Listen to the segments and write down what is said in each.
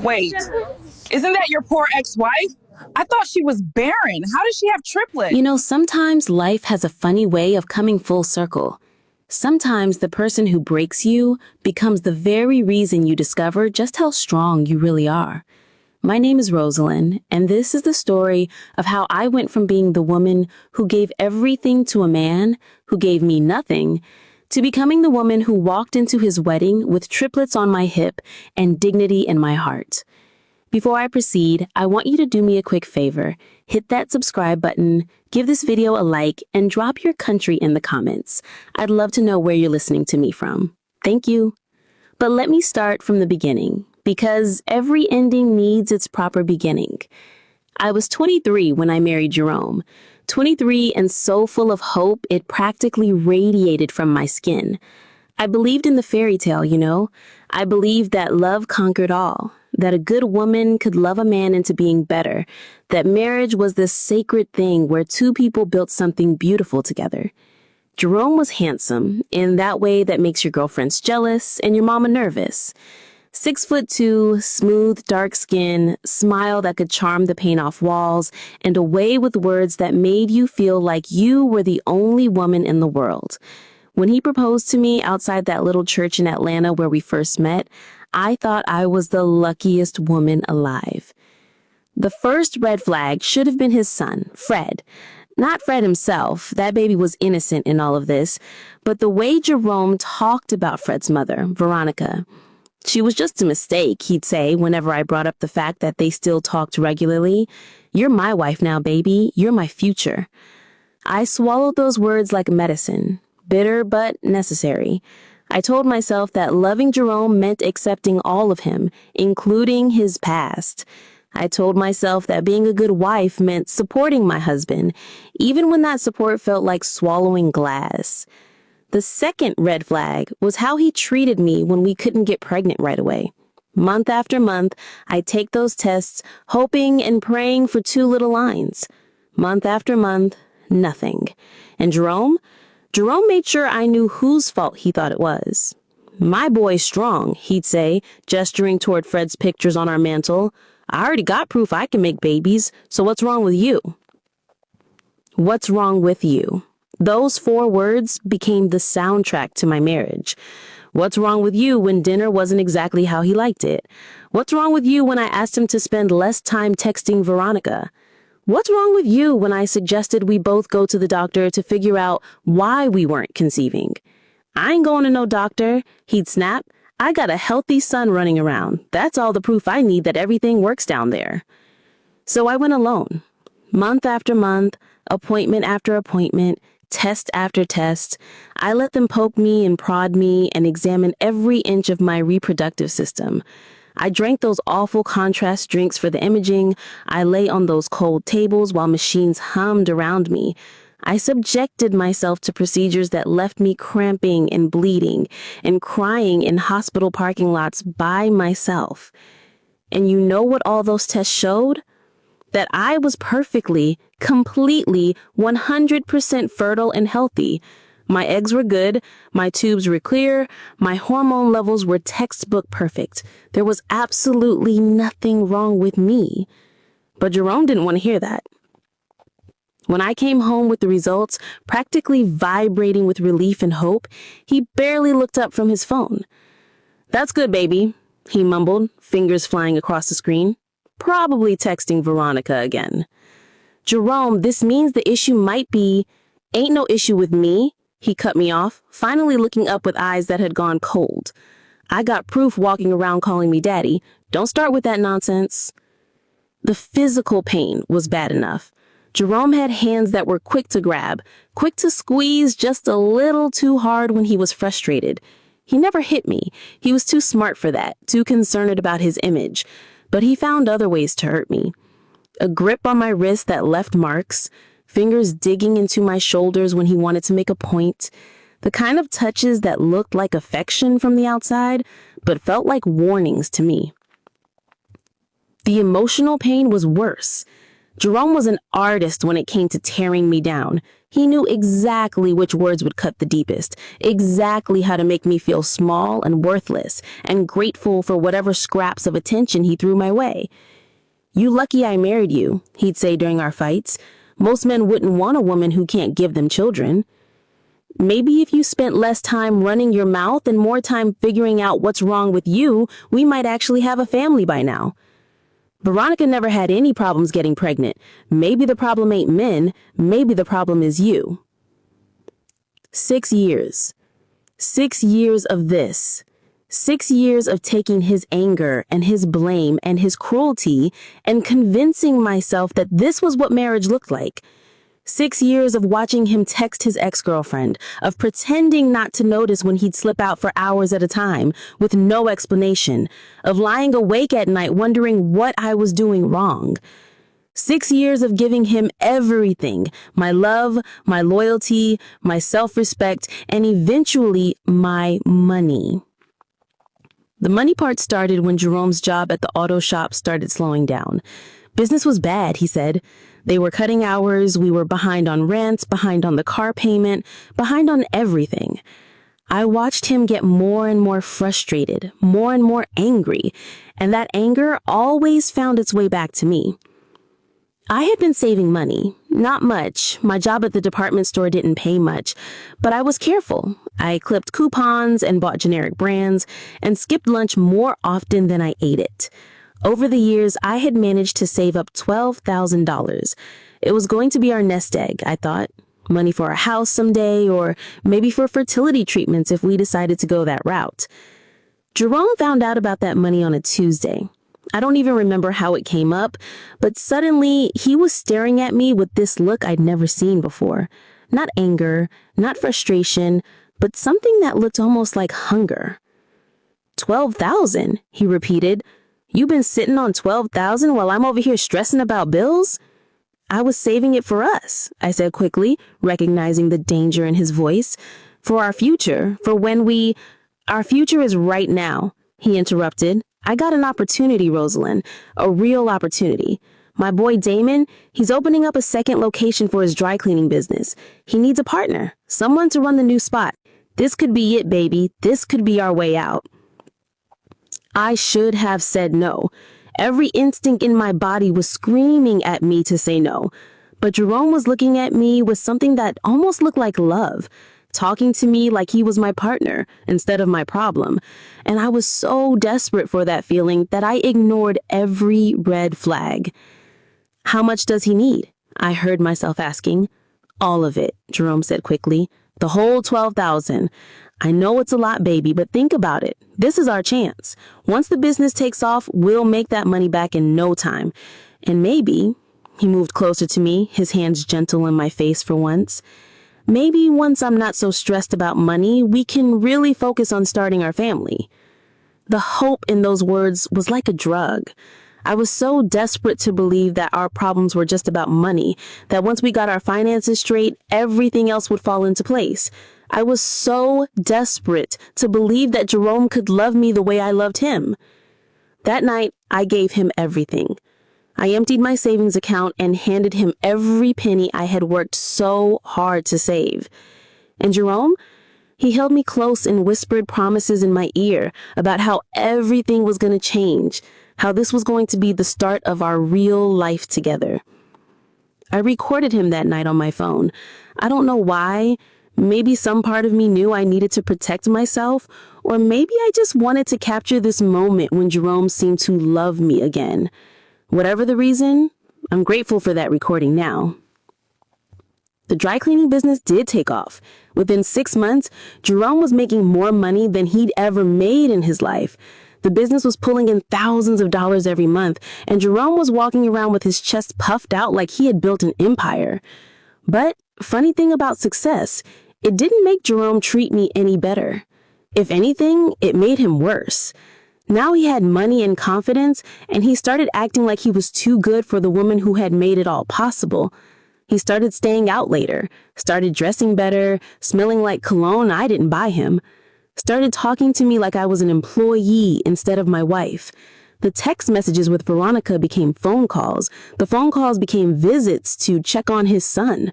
Wait, isn't that your poor ex-wife? I thought she was barren. How does she have triplets? Sometimes life has a funny way of coming full circle. Sometimes the person who breaks you becomes the very reason you discover just how strong you really are. My name is Rosalind, and this is the story of how I went from being the woman who gave everything to a man who gave me nothing to becoming the woman who walked into his wedding with triplets on my hip and dignity in my heart. Before I proceed, I want you to do me a quick favor. Hit that subscribe button, give this video a like, and drop your country in the comments. I'd love to know where you're listening to me from. Thank you. But let me start from the beginning, because every ending needs its proper beginning. I was 23 when I married Jerome. 23 and so full of hope, it practically radiated from my skin. I believed in the fairy tale. I believed that love conquered all, that a good woman could love a man into being better, that marriage was this sacred thing where two people built something beautiful together. Jerome was handsome in that way that makes your girlfriends jealous and your mama nervous. 6'2", smooth, dark skin, smile that could charm the paint off walls, and a way with words that made you feel like you were the only woman in the world. When he proposed to me outside that little church in Atlanta where we first met, I thought I was the luckiest woman alive. The first red flag should have been his son, Fred. Not Fred himself, that baby was innocent in all of this, but the way Jerome talked about Fred's mother, Veronica. She was just a mistake, he'd say whenever I brought up the fact that they still talked regularly. You're my wife now, baby. You're my future. I swallowed those words like medicine, bitter but necessary. I told myself that loving Jerome meant accepting all of him, including his past. I told myself that being a good wife meant supporting my husband, even when that support felt like swallowing glass. The second red flag was how he treated me when we couldn't get pregnant right away. Month after month, I'd take those tests, hoping and praying for two little lines. Month after month, nothing. And Jerome made sure I knew whose fault he thought it was. My boy's strong, he'd say, gesturing toward Fred's pictures on our mantle. I already got proof I can make babies, so what's wrong with you? What's wrong with you? Those 4 words became the soundtrack to my marriage. What's wrong with you when dinner wasn't exactly how he liked it? What's wrong with you when I asked him to spend less time texting Veronica? What's wrong with you when I suggested we both go to the doctor to figure out why we weren't conceiving? I ain't going to no doctor, he'd snap. I got a healthy son running around. That's all the proof I need that everything works down there. So I went alone. Month after month, appointment after appointment, test after test. I let them poke me and prod me and examine every inch of my reproductive system. I drank those awful contrast drinks for the imaging. I lay on those cold tables while machines hummed around me. I subjected myself to procedures that left me cramping and bleeding and crying in hospital parking lots by myself. And you know what all those tests showed? That I was perfectly, completely, 100% fertile and healthy. My eggs were good, my tubes were clear, my hormone levels were textbook perfect. There was absolutely nothing wrong with me. But Jerome didn't want to hear that. When I came home with the results, practically vibrating with relief and hope, he barely looked up from his phone. That's good, baby, he mumbled, fingers flying across the screen. Probably texting Veronica again. Jerome, this means the issue might be, ain't no issue with me, he cut me off, finally looking up with eyes that had gone cold. I got proof walking around calling me daddy. Don't start with that nonsense. The physical pain was bad enough. Jerome had hands that were quick to grab, quick to squeeze just a little too hard when he was frustrated. He never hit me. He was too smart for that, too concerned about his image. But he found other ways to hurt me. A grip on my wrist that left marks, fingers digging into my shoulders when he wanted to make a point, the kind of touches that looked like affection from the outside, but felt like warnings to me. The emotional pain was worse. Jerome was an artist when it came to tearing me down, He knew exactly which words would cut the deepest, exactly how to make me feel small and worthless, and grateful for whatever scraps of attention he threw my way. "You lucky I married you," he'd say during our fights. "Most men wouldn't want a woman who can't give them children." "Maybe if you spent less time running your mouth and more time figuring out what's wrong with you, we might actually have a family by now." Veronica never had any problems getting pregnant. Maybe the problem ain't men. Maybe the problem is you. 6 years. 6 years of this. 6 years of taking his anger and his blame and his cruelty and convincing myself that this was what marriage looked like. 6 years of watching him text his ex-girlfriend, of pretending not to notice when he'd slip out for hours at a time with no explanation, of lying awake at night wondering what I was doing wrong. 6 years of giving him everything, my love, my loyalty, my self-respect, and eventually my money. The money part started when Jerome's job at the auto shop started slowing down. Business was bad, he said. They were cutting hours, we were behind on rent, behind on the car payment, behind on everything. I watched him get more and more frustrated, more and more angry, and that anger always found its way back to me. I had been saving money. Not much. My job at the department store didn't pay much, but I was careful. I clipped coupons and bought generic brands and skipped lunch more often than I ate it. Over the years, I had managed to save up $12,000. It was going to be our nest egg, I thought. Money for a house someday, or maybe for fertility treatments if we decided to go that route. Jerome found out about that money on a Tuesday. I don't even remember how it came up, but suddenly he was staring at me with this look I'd never seen before. Not anger, not frustration, but something that looked almost like hunger. "12,000, he repeated. "You been sitting on 12,000 while I'm over here stressing about bills?" "I was saving it for us," I said quickly, recognizing the danger in his voice. "For our future, for when we—" "Our future is right now," he interrupted. "I got an opportunity, Rosalind, a real opportunity. My boy Damon, he's opening up a second location for his dry cleaning business. He needs a partner, someone to run the new spot. This could be it, baby. This could be our way out." I should have said no. Every instinct in my body was screaming at me to say no. But Jerome was looking at me with something that almost looked like love, talking to me like he was my partner instead of my problem. And I was so desperate for that feeling that I ignored every red flag. "How much does he need?" I heard myself asking. "All of it," Jerome said quickly. "The whole 12,000. I know it's a lot, baby, but think about it. This is our chance. Once the business takes off, we'll make that money back in no time. And maybe," he moved closer to me, his hands gentle in my face for once, "maybe once I'm not so stressed about money, we can really focus on starting our family." The hope in those words was like a drug. I was so desperate to believe that our problems were just about money, that once we got our finances straight, everything else would fall into place. I was so desperate to believe that Jerome could love me the way I loved him. That night, I gave him everything. I emptied my savings account and handed him every penny I had worked so hard to save. And Jerome? He held me close and whispered promises in my ear about how everything was going to change, how this was going to be the start of our real life together. I recorded him that night on my phone. I don't know why. Maybe some part of me knew I needed to protect myself, or maybe I just wanted to capture this moment when Jerome seemed to love me again. Whatever the reason, I'm grateful for that recording now. The dry cleaning business did take off. Within 6 months, Jerome was making more money than he'd ever made in his life. The business was pulling in thousands of dollars every month, and Jerome was walking around with his chest puffed out like he had built an empire. But funny thing about success, it didn't make Jerome treat me any better. If anything, it made him worse. Now he had money and confidence, and he started acting like he was too good for the woman who had made it all possible. He started staying out later, started dressing better, smelling like cologne I didn't buy him, started talking to me like I was an employee instead of my wife. The text messages with Veronica became phone calls. The phone calls became visits to check on his son.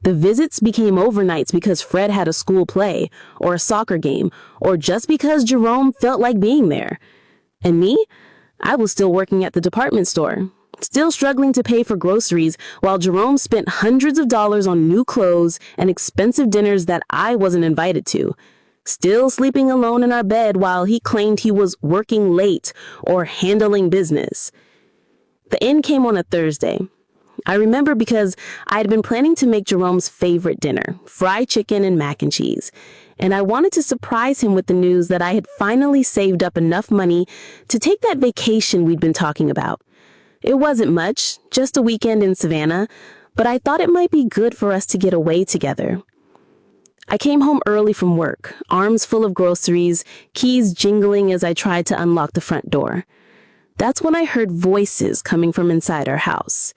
The visits became overnights because Fred had a school play or a soccer game, or just because Jerome felt like being there. And me? I was still working at the department store, still struggling to pay for groceries while Jerome spent hundreds of dollars on new clothes and expensive dinners that I wasn't invited to. Still sleeping alone in our bed while he claimed he was working late or handling business. The end came on a Thursday. I remember because I had been planning to make Jerome's favorite dinner, fried chicken and mac and cheese, and I wanted to surprise him with the news that I had finally saved up enough money to take that vacation we'd been talking about. It wasn't much, just a weekend in Savannah, but I thought it might be good for us to get away together. I came home early from work, arms full of groceries, keys jingling as I tried to unlock the front door. That's when I heard voices coming from inside our house.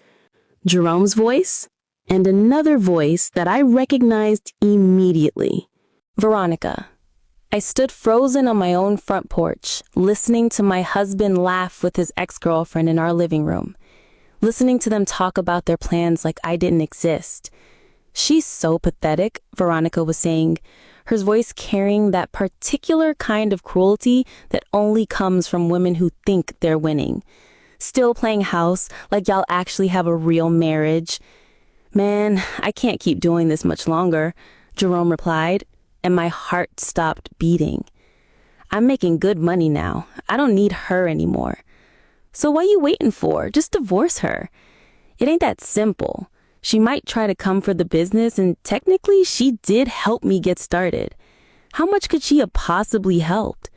Jerome's voice, and another voice that I recognized immediately. Veronica. I stood frozen on my own front porch, listening to my husband laugh with his ex-girlfriend in our living room, listening to them talk about their plans like I didn't exist. "She's so pathetic," Veronica was saying, her voice carrying that particular kind of cruelty that only comes from women who think they're winning. "Still playing house like y'all actually have a real marriage." "Man, I can't keep doing this much longer," Jerome replied, and my heart stopped beating. "I'm making good money now. I don't need her anymore." "So what you waiting for? Just divorce her." "It ain't that simple. She might try to come for the business, and technically she did help me get started. How much could she have possibly helped?"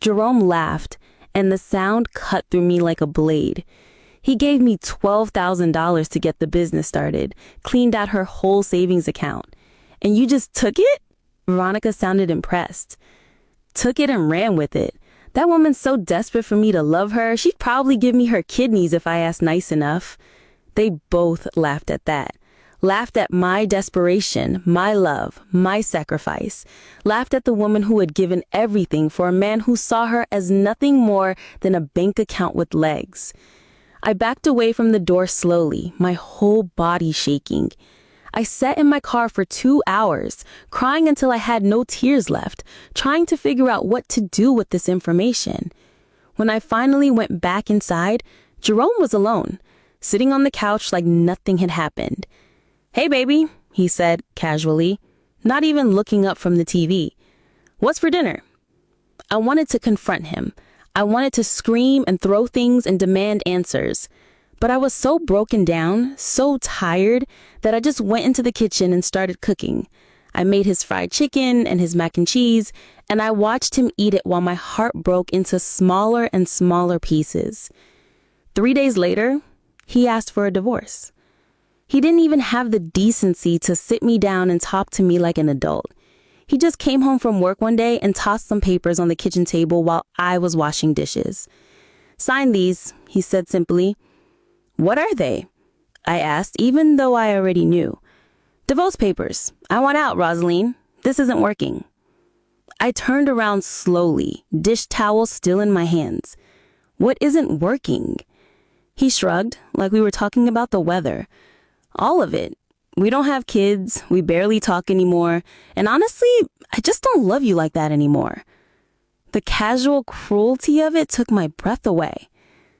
Jerome laughed, and the sound cut through me like a blade. He gave me $12,000 to get the business started, cleaned out her whole savings account. "And you just took it?" Veronica sounded impressed. "Took it and ran with it. That woman's so desperate for me to love her, she'd probably give me her kidneys if I asked nice enough." They both laughed at that. Laughed at my desperation, my love, my sacrifice. Laughed at the woman who had given everything for a man who saw her as nothing more than a bank account with legs. I backed away from the door slowly, my whole body shaking. I sat in my car for 2 hours, crying until I had no tears left, trying to figure out what to do with this information. When I finally went back inside, Jerome was alone, sitting on the couch like nothing had happened. "Hey, baby," he said casually, not even looking up from the TV. "What's for dinner?" I wanted to confront him. I wanted to scream and throw things and demand answers. But I was so broken down, so tired, that I just went into the kitchen and started cooking. I made his fried chicken and his mac and cheese, and I watched him eat it while my heart broke into smaller and smaller pieces. 3 days later, he asked for a divorce. He didn't even have the decency to sit me down and talk to me like an adult. He just came home from work one day and tossed some papers on the kitchen table while I was washing dishes. "Sign these," he said simply. "What are they?" I asked, even though I already knew. "Divorce papers. I want out, Rosaline. This isn't working." I turned around slowly, dish towel still in my hands. "What isn't working?" He shrugged, like we were talking about the weather. "All of it. We don't have kids, we barely talk anymore, and honestly, I just don't love you like that anymore." The casual cruelty of it took my breath away.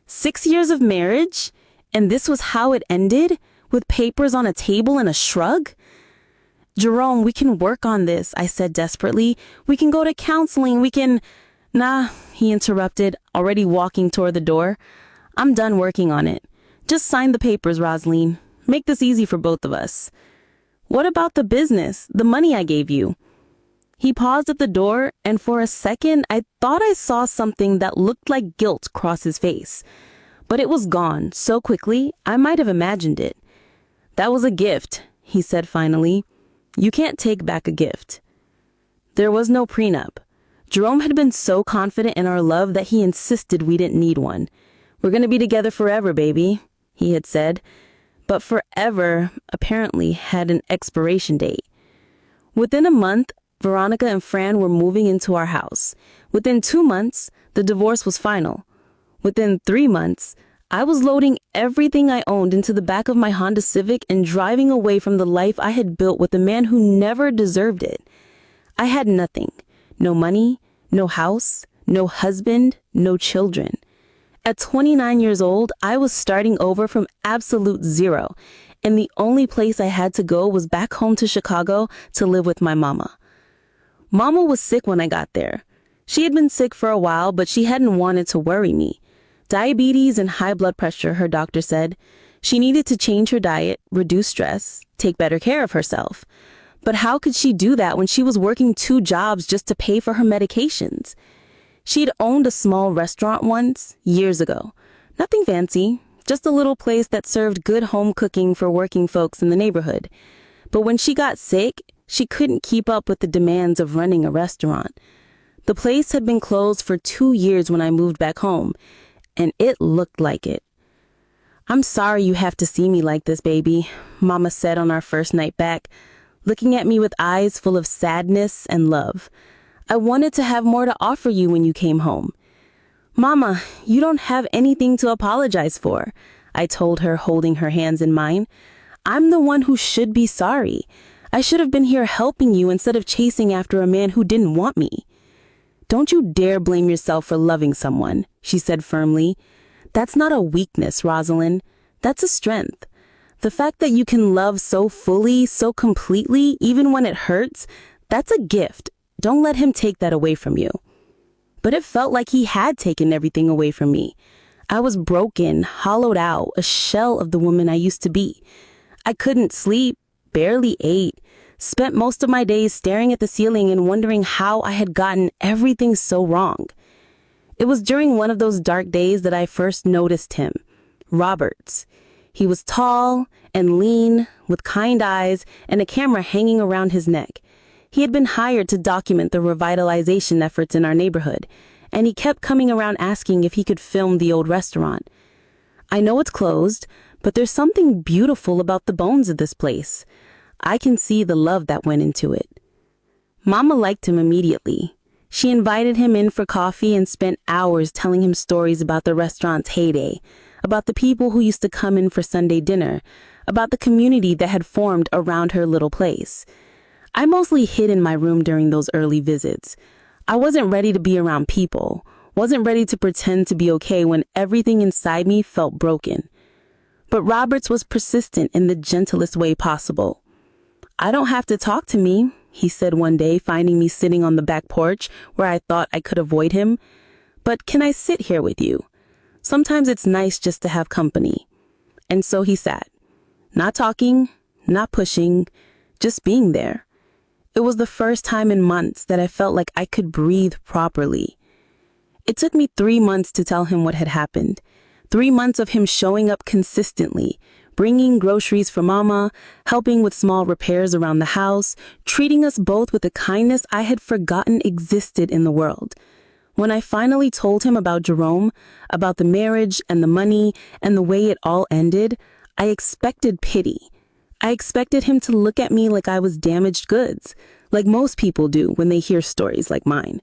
6 years of marriage, and this was how it ended, with papers on a table and a shrug? "Jerome, we can work on this," I said desperately. "We can go to counseling, we can—" "Nah," he interrupted, already walking toward the door. "I'm done working on it. Just sign the papers, Rosaline. Make this easy for both of us." "What about the business, the money I gave you?" He paused at the door, and for a second, I thought I saw something that looked like guilt cross his face. But it was gone so quickly, I might have imagined it. "That was a gift," he said finally. "You can't take back a gift." There was no prenup. Jerome had been so confident in our love that he insisted we didn't need one. "We're going to be together forever, baby," he had said. But forever apparently had an expiration date. Within a month, Veronica and Fran were moving into our house. Within 2 months, the divorce was final. Within 3 months, I was loading everything I owned into the back of my Honda Civic and driving away from the life I had built with a man who never deserved it. I had nothing. No money, no house, no husband, no children. At 29 years old, I was starting over from absolute zero, and the only place I had to go was back home to Chicago to live with my mama. Mama was sick when I got there. She had been sick for a while, but she hadn't wanted to worry me. Diabetes and high blood pressure, her doctor said. She needed to change her diet, reduce stress, take better care of herself. But how could she do that when she was working 2 jobs just to pay for her medications? She'd owned a small restaurant once, years ago. Nothing fancy, just a little place that served good home cooking for working folks in the neighborhood. But when she got sick, she couldn't keep up with the demands of running a restaurant. The place had been closed for 2 years when I moved back home, and it looked like it. "I'm sorry you have to see me like this, baby," Mama said on our first night back, looking at me with eyes full of sadness and love. "I wanted to have more to offer you when you came home." "Mama, you don't have anything to apologize for," I told her, holding her hands in mine. "I'm the one who should be sorry. I should have been here helping you instead of chasing after a man who didn't want me." "Don't you dare blame yourself for loving someone," she said firmly. "That's not a weakness, Rosalind. That's a strength. The fact that you can love so fully, so completely, even when it hurts, that's a gift. Don't let him take that away from you." But it felt like he had taken everything away from me. I was broken, hollowed out, a shell of the woman I used to be. I couldn't sleep, barely ate, spent most of my days staring at the ceiling and wondering how I had gotten everything so wrong. It was during one of those dark days that I first noticed him, Roberts. He was tall and lean, with kind eyes and a camera hanging around his neck. He had been hired to document the revitalization efforts in our neighborhood, and he kept coming around asking if he could film the old restaurant. "I know it's closed, but there's something beautiful about the bones of this place. I can see the love that went into it." Mama liked him immediately. She invited him in for coffee and spent hours telling him stories about the restaurant's heyday, about the people who used to come in for Sunday dinner, about the community that had formed around her little place. I mostly hid in my room during those early visits. I wasn't ready to be around people, wasn't ready to pretend to be okay when everything inside me felt broken. But Roberts was persistent in the gentlest way possible. "I don't have to talk to me," he said one day, finding me sitting on the back porch where I thought I could avoid him. "But can I sit here with you? Sometimes it's nice just to have company." And so he sat, not talking, not pushing, just being there. It was the first time in months that I felt like I could breathe properly. It took me 3 months to tell him what had happened. 3 months of him showing up consistently, bringing groceries for Mama, helping with small repairs around the house, treating us both with a kindness I had forgotten existed in the world. When I finally told him about Jerome, about the marriage and the money and the way it all ended, I expected pity. I expected him to look at me like I was damaged goods, like most people do when they hear stories like mine.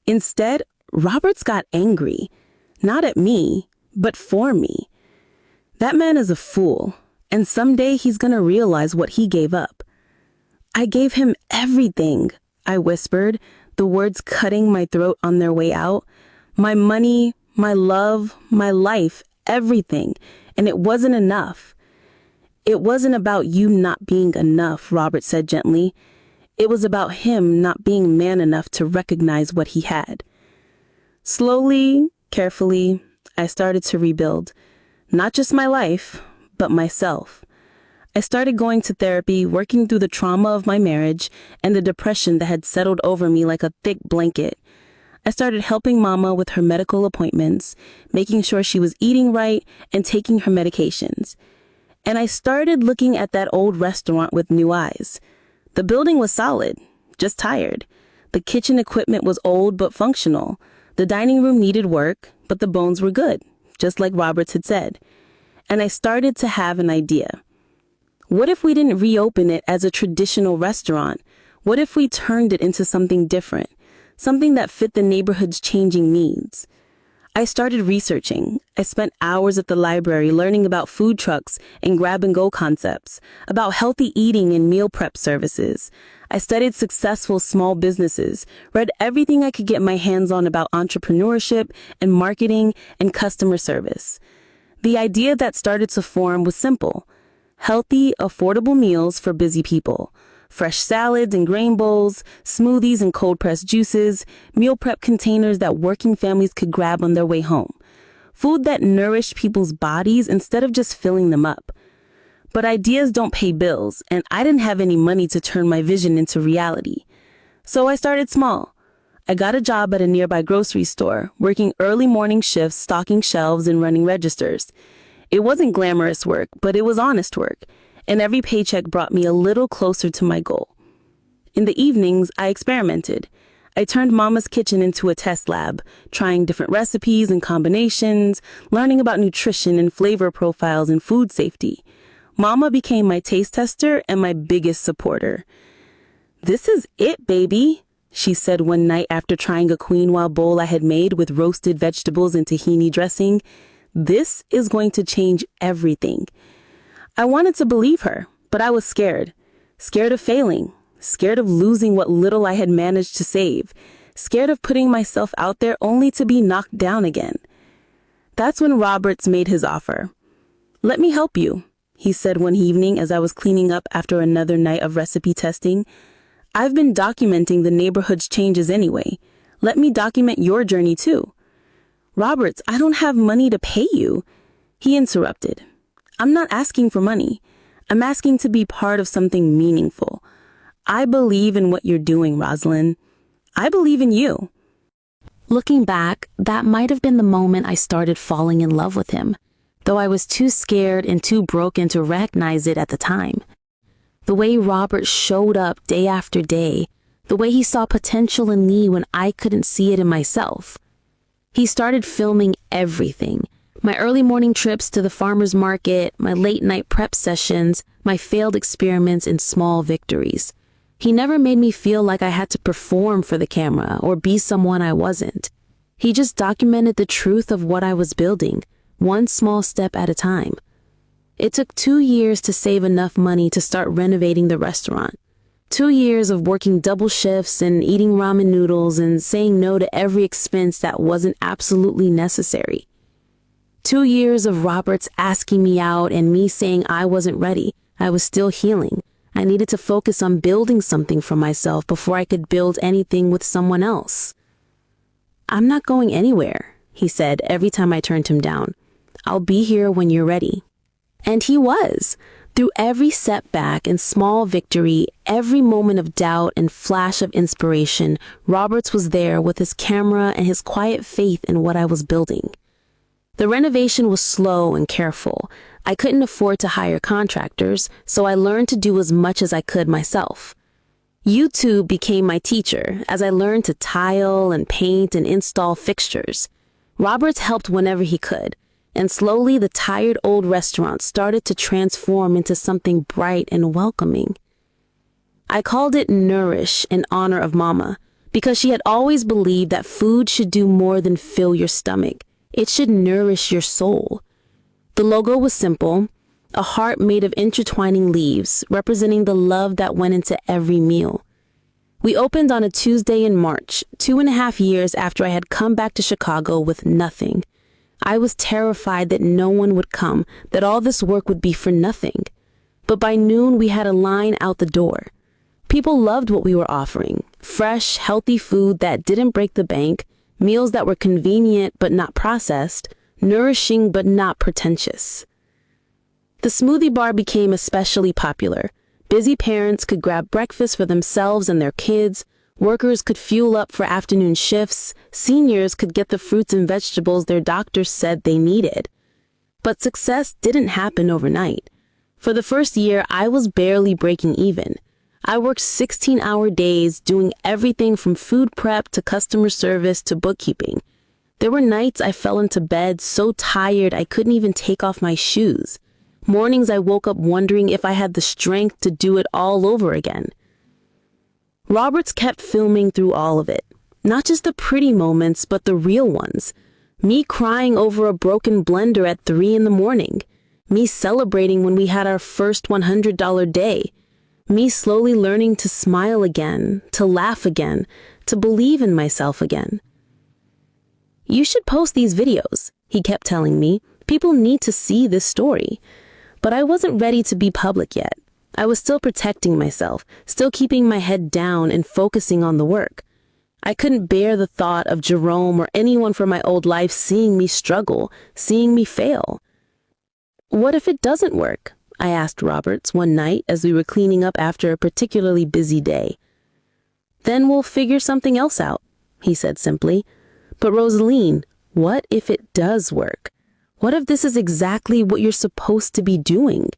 Instead, Roberts got angry, not at me, but for me. That man is a fool, and someday he's gonna realize what he gave up. "I gave him everything," I whispered, the words cutting my throat on their way out. "My money, my love, my life, everything, and it wasn't enough." "It wasn't about you not being enough," Robert said gently. "It was about him not being man enough to recognize what he had." Slowly, carefully, I started to rebuild. Not just my life, but myself. I started going to therapy, working through the trauma of my marriage and the depression that had settled over me like a thick blanket. I started helping Mama with her medical appointments, making sure she was eating right and taking her medications. And I started looking at that old restaurant with new eyes. The building was solid, just tired. The kitchen equipment was old but functional. The dining room needed work, but the bones were good, just like Roberts had said. And I started to have an idea. What if we didn't reopen it as a traditional restaurant? What if we turned it into something different, something that fit the neighborhood's changing needs? I started researching. I spent hours at the library learning about food trucks and grab-and-go concepts, about healthy eating and meal prep services. I studied successful small businesses, read everything I could get my hands on about entrepreneurship and marketing and customer service. The idea that started to form was simple: healthy, affordable meals for busy people. Fresh salads and grain bowls, smoothies and cold-pressed juices, meal prep containers that working families could grab on their way home. Food that nourished people's bodies instead of just filling them up. But ideas don't pay bills, and I didn't have any money to turn my vision into reality. So I started small. I got a job at a nearby grocery store, working early morning shifts, stocking shelves, and running registers. It wasn't glamorous work, but it was honest work, and every paycheck brought me a little closer to my goal. In the evenings, I experimented. I turned Mama's kitchen into a test lab, trying different recipes and combinations, learning about nutrition and flavor profiles and food safety. Mama became my taste tester and my biggest supporter. "This is it, baby," she said one night after trying a quinoa bowl I had made with roasted vegetables and tahini dressing. "This is going to change everything." I wanted to believe her, but I was scared. Scared of failing, scared of losing what little I had managed to save, scared of putting myself out there only to be knocked down again. That's when Roberts made his offer. "Let me help you," he said one evening as I was cleaning up after another night of recipe testing. "I've been documenting the neighborhood's changes anyway. Let me document your journey too." "Roberts, I don't have money to pay you," he interrupted. "I'm not asking for money. I'm asking to be part of something meaningful. I believe in what you're doing, Rosalind. I believe in you." Looking back, that might have been the moment I started falling in love with him, though I was too scared and too broken to recognize it at the time. The way Robert showed up day after day, the way he saw potential in me when I couldn't see it in myself. He started filming everything: my early morning trips to the farmer's market, my late night prep sessions, my failed experiments and small victories. He never made me feel like I had to perform for the camera or be someone I wasn't. He just documented the truth of what I was building, one small step at a time. It took 2 years to save enough money to start renovating the restaurant. 2 years of working double shifts and eating ramen noodles and saying no to every expense that wasn't absolutely necessary. 2 years of Roberts asking me out and me saying I wasn't ready. I was still healing. I needed to focus on building something for myself before I could build anything with someone else. "I'm not going anywhere," he said every time I turned him down. "I'll be here when you're ready." And he was. Through every setback and small victory, every moment of doubt and flash of inspiration, Roberts was there with his camera and his quiet faith in what I was building. The renovation was slow and careful. I couldn't afford to hire contractors, so I learned to do as much as I could myself. YouTube became my teacher as I learned to tile and paint and install fixtures. Roberts helped whenever he could, and slowly the tired old restaurant started to transform into something bright and welcoming. I called it Nourish in honor of Mama, because she had always believed that food should do more than fill your stomach. It should nourish your soul. The logo was simple: a heart made of intertwining leaves, representing the love that went into every meal. We opened on a Tuesday in March, 2.5 years after I had come back to Chicago with nothing. I was terrified that no one would come, that all this work would be for nothing. But by noon, we had a line out the door. People loved what we were offering: fresh, healthy food that didn't break the bank, meals that were convenient but not processed, nourishing but not pretentious. The smoothie bar became especially popular. Busy parents could grab breakfast for themselves and their kids, workers could fuel up for afternoon shifts, seniors could get the fruits and vegetables their doctors said they needed. But success didn't happen overnight. For the first year, I was barely breaking even. I worked 16-hour days doing everything from food prep to customer service to bookkeeping. There were nights I fell into bed so tired I couldn't even take off my shoes. Mornings I woke up wondering if I had the strength to do it all over again. Roberts kept filming through all of it. Not just the pretty moments, but the real ones. Me crying over a broken blender at 3 in the morning. Me celebrating when we had our first $100 day. Me slowly learning to smile again, to laugh again, to believe in myself again. You should post these videos, he kept telling me. People need to see this story. But I wasn't ready to be public yet. I was still protecting myself, still keeping my head down and focusing on the work. I couldn't bear the thought of Jerome or anyone from my old life seeing me struggle, seeing me fail. What if it doesn't work? I asked Roberts one night as we were cleaning up after a particularly busy day. Then we'll figure something else out, he said simply. But Rosaline, what if it does work? What if this is exactly what you're supposed to be doing?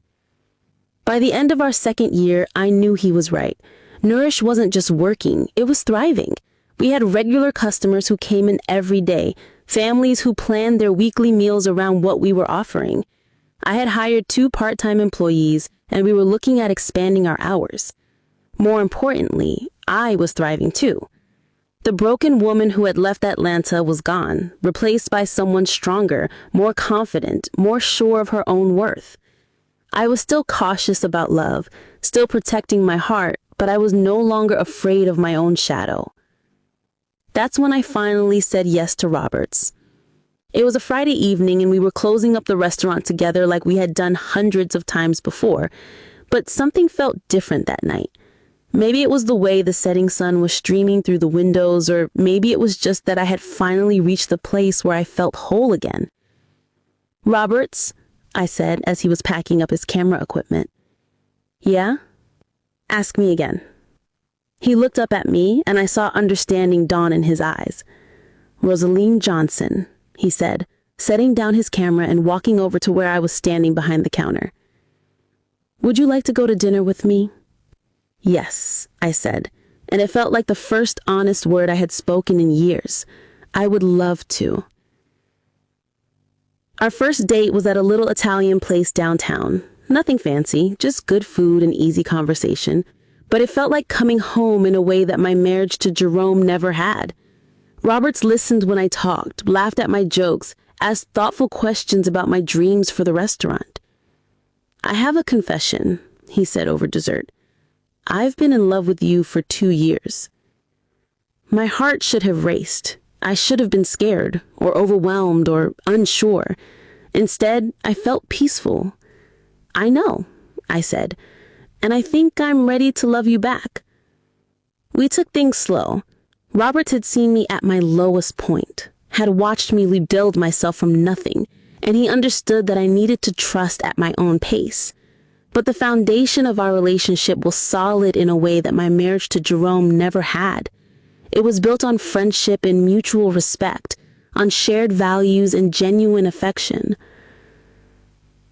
By the end of our second year, I knew he was right. Nourish wasn't just working, it was thriving. We had regular customers who came in every day, families who planned their weekly meals around what we were offering. I had hired 2 part-time employees, and we were looking at expanding our hours. More importantly, I was thriving too. The broken woman who had left Atlanta was gone, replaced by someone stronger, more confident, more sure of her own worth. I was still cautious about love, still protecting my heart, but I was no longer afraid of my own shadow. That's when I finally said yes to Roberts. It was a Friday evening and we were closing up the restaurant together like we had done hundreds of times before, but something felt different that night. Maybe it was the way the setting sun was streaming through the windows, or maybe it was just that I had finally reached the place where I felt whole again. Roberts, I said as he was packing up his camera equipment. Yeah? Ask me again. He looked up at me and I saw understanding dawn in his eyes. Rosaline Johnson, he said, setting down his camera and walking over to where I was standing behind the counter. Would you like to go to dinner with me? Yes, I said, and it felt like the first honest word I had spoken in years. I would love to. Our first date was at a little Italian place downtown. Nothing fancy, just good food and easy conversation. But it felt like coming home in a way that my marriage to Jerome never had. Roberts listened when I talked, laughed at my jokes, asked thoughtful questions about my dreams for the restaurant. I have a confession, he said over dessert. I've been in love with you for 2 years. My heart should have raced. I should have been scared, or overwhelmed, or unsure. Instead, I felt peaceful. I know, I said, and I think I'm ready to love you back. We took things slow. Roberts had seen me at my lowest point, had watched me rebuild myself from nothing, and he understood that I needed to trust at my own pace. But the foundation of our relationship was solid in a way that my marriage to Jerome never had. It was built on friendship and mutual respect, on shared values and genuine affection.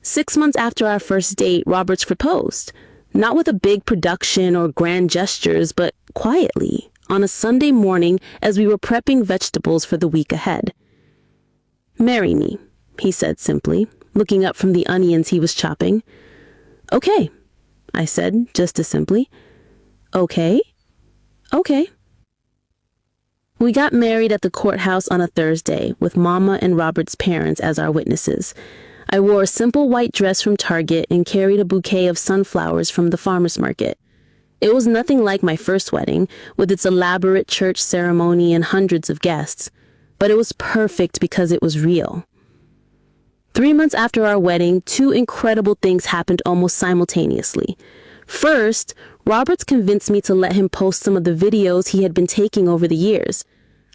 6 months after our first date, Roberts proposed. Not with a big production or grand gestures, but quietly, on a Sunday morning as we were prepping vegetables for the week ahead. Marry me, he said simply, looking up from the onions he was chopping. Okay, I said, just as simply. Okay. We got married at the courthouse on a Thursday, with Mama and Robert's parents as our witnesses. I wore a simple white dress from Target and carried a bouquet of sunflowers from the farmer's market. It was nothing like my first wedding, with its elaborate church ceremony and hundreds of guests, but it was perfect because it was real. 3 months after our wedding, 2 incredible things happened almost simultaneously. First, Roberts convinced me to let him post some of the videos he had been taking over the years.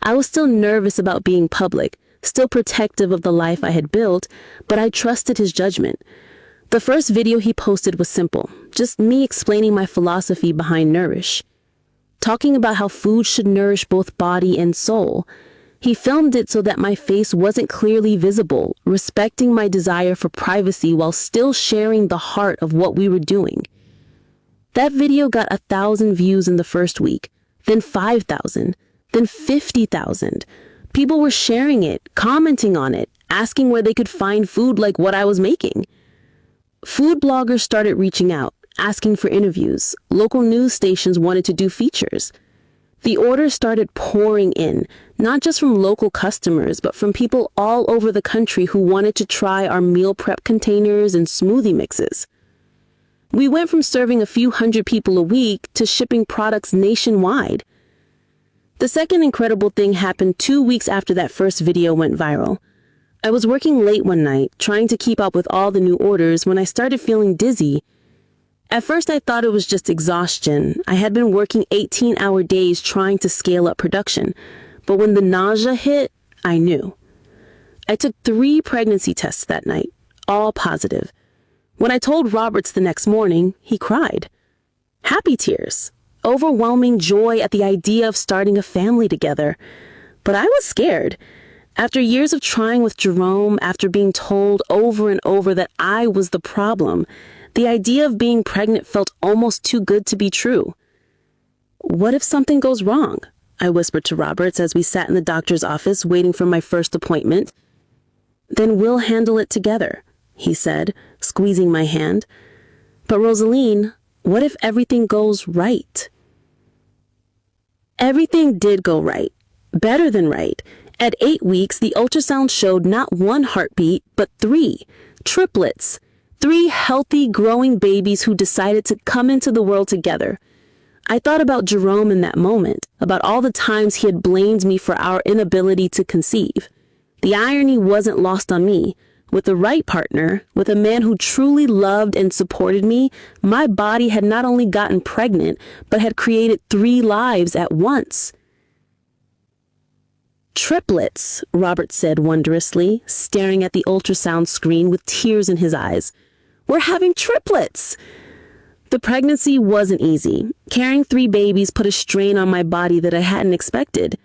I was still nervous about being public, still protective of the life I had built, but I trusted his judgment. The first video he posted was simple, just me explaining my philosophy behind Nourish, talking about how food should nourish both body and soul. He filmed it so that my face wasn't clearly visible, respecting my desire for privacy while still sharing the heart of what we were doing. That video got 1,000 views in the first week, then 5,000, then 50,000. People were sharing it, commenting on it, asking where they could find food like what I was making. Food bloggers started reaching out, asking for interviews. Local news stations wanted to do features. The orders started pouring in, not just from local customers, but from people all over the country who wanted to try our meal prep containers and smoothie mixes. We went from serving a few hundred people a week to shipping products nationwide. The second incredible thing happened 2 weeks after that first video went viral. I was working late one night, trying to keep up with all the new orders when I started feeling dizzy. At first I thought it was just exhaustion. I had been working 18-hour days trying to scale up production. But when the nausea hit, I knew. I took 3 pregnancy tests that night, all positive. When I told Roberts the next morning, he cried. Happy tears. Overwhelming joy at the idea of starting a family together. But I was scared. After years of trying with Jerome, after being told over and over that I was the problem, the idea of being pregnant felt almost too good to be true. What if something goes wrong? I whispered to Roberts as we sat in the doctor's office waiting for my first appointment. Then we'll handle it together, he said, squeezing my hand. But Rosaline, what if everything goes right? Everything did go right. Better than right. At 8 weeks, the ultrasound showed not 1 heartbeat, but 3. Triplets. 3 healthy, growing babies who decided to come into the world together. I thought about Jerome in that moment, about all the times he had blamed me for our inability to conceive. The irony wasn't lost on me. With the right partner, with a man who truly loved and supported me, my body had not only gotten pregnant, but had created 3 lives at once. Triplets, Robert said wondrously, staring at the ultrasound screen with tears in his eyes. We're having triplets! The pregnancy wasn't easy. Carrying 3 babies put a strain on my body that I hadn't expected.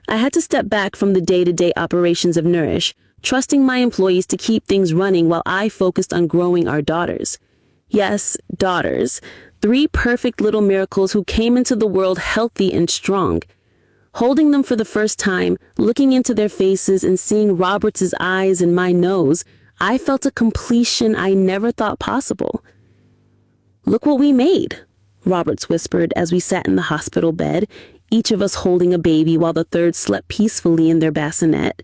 I had to step back from the day-to-day operations of Nourish, trusting my employees to keep things running while I focused on growing our daughters. Yes, daughters. 3 perfect little miracles who came into the world healthy and strong. Holding them for the first time, looking into their faces and seeing Roberts's eyes and my nose, I felt a completion I never thought possible. Look what we made, Roberts whispered as we sat in the hospital bed, each of us holding a baby while the third slept peacefully in their bassinet.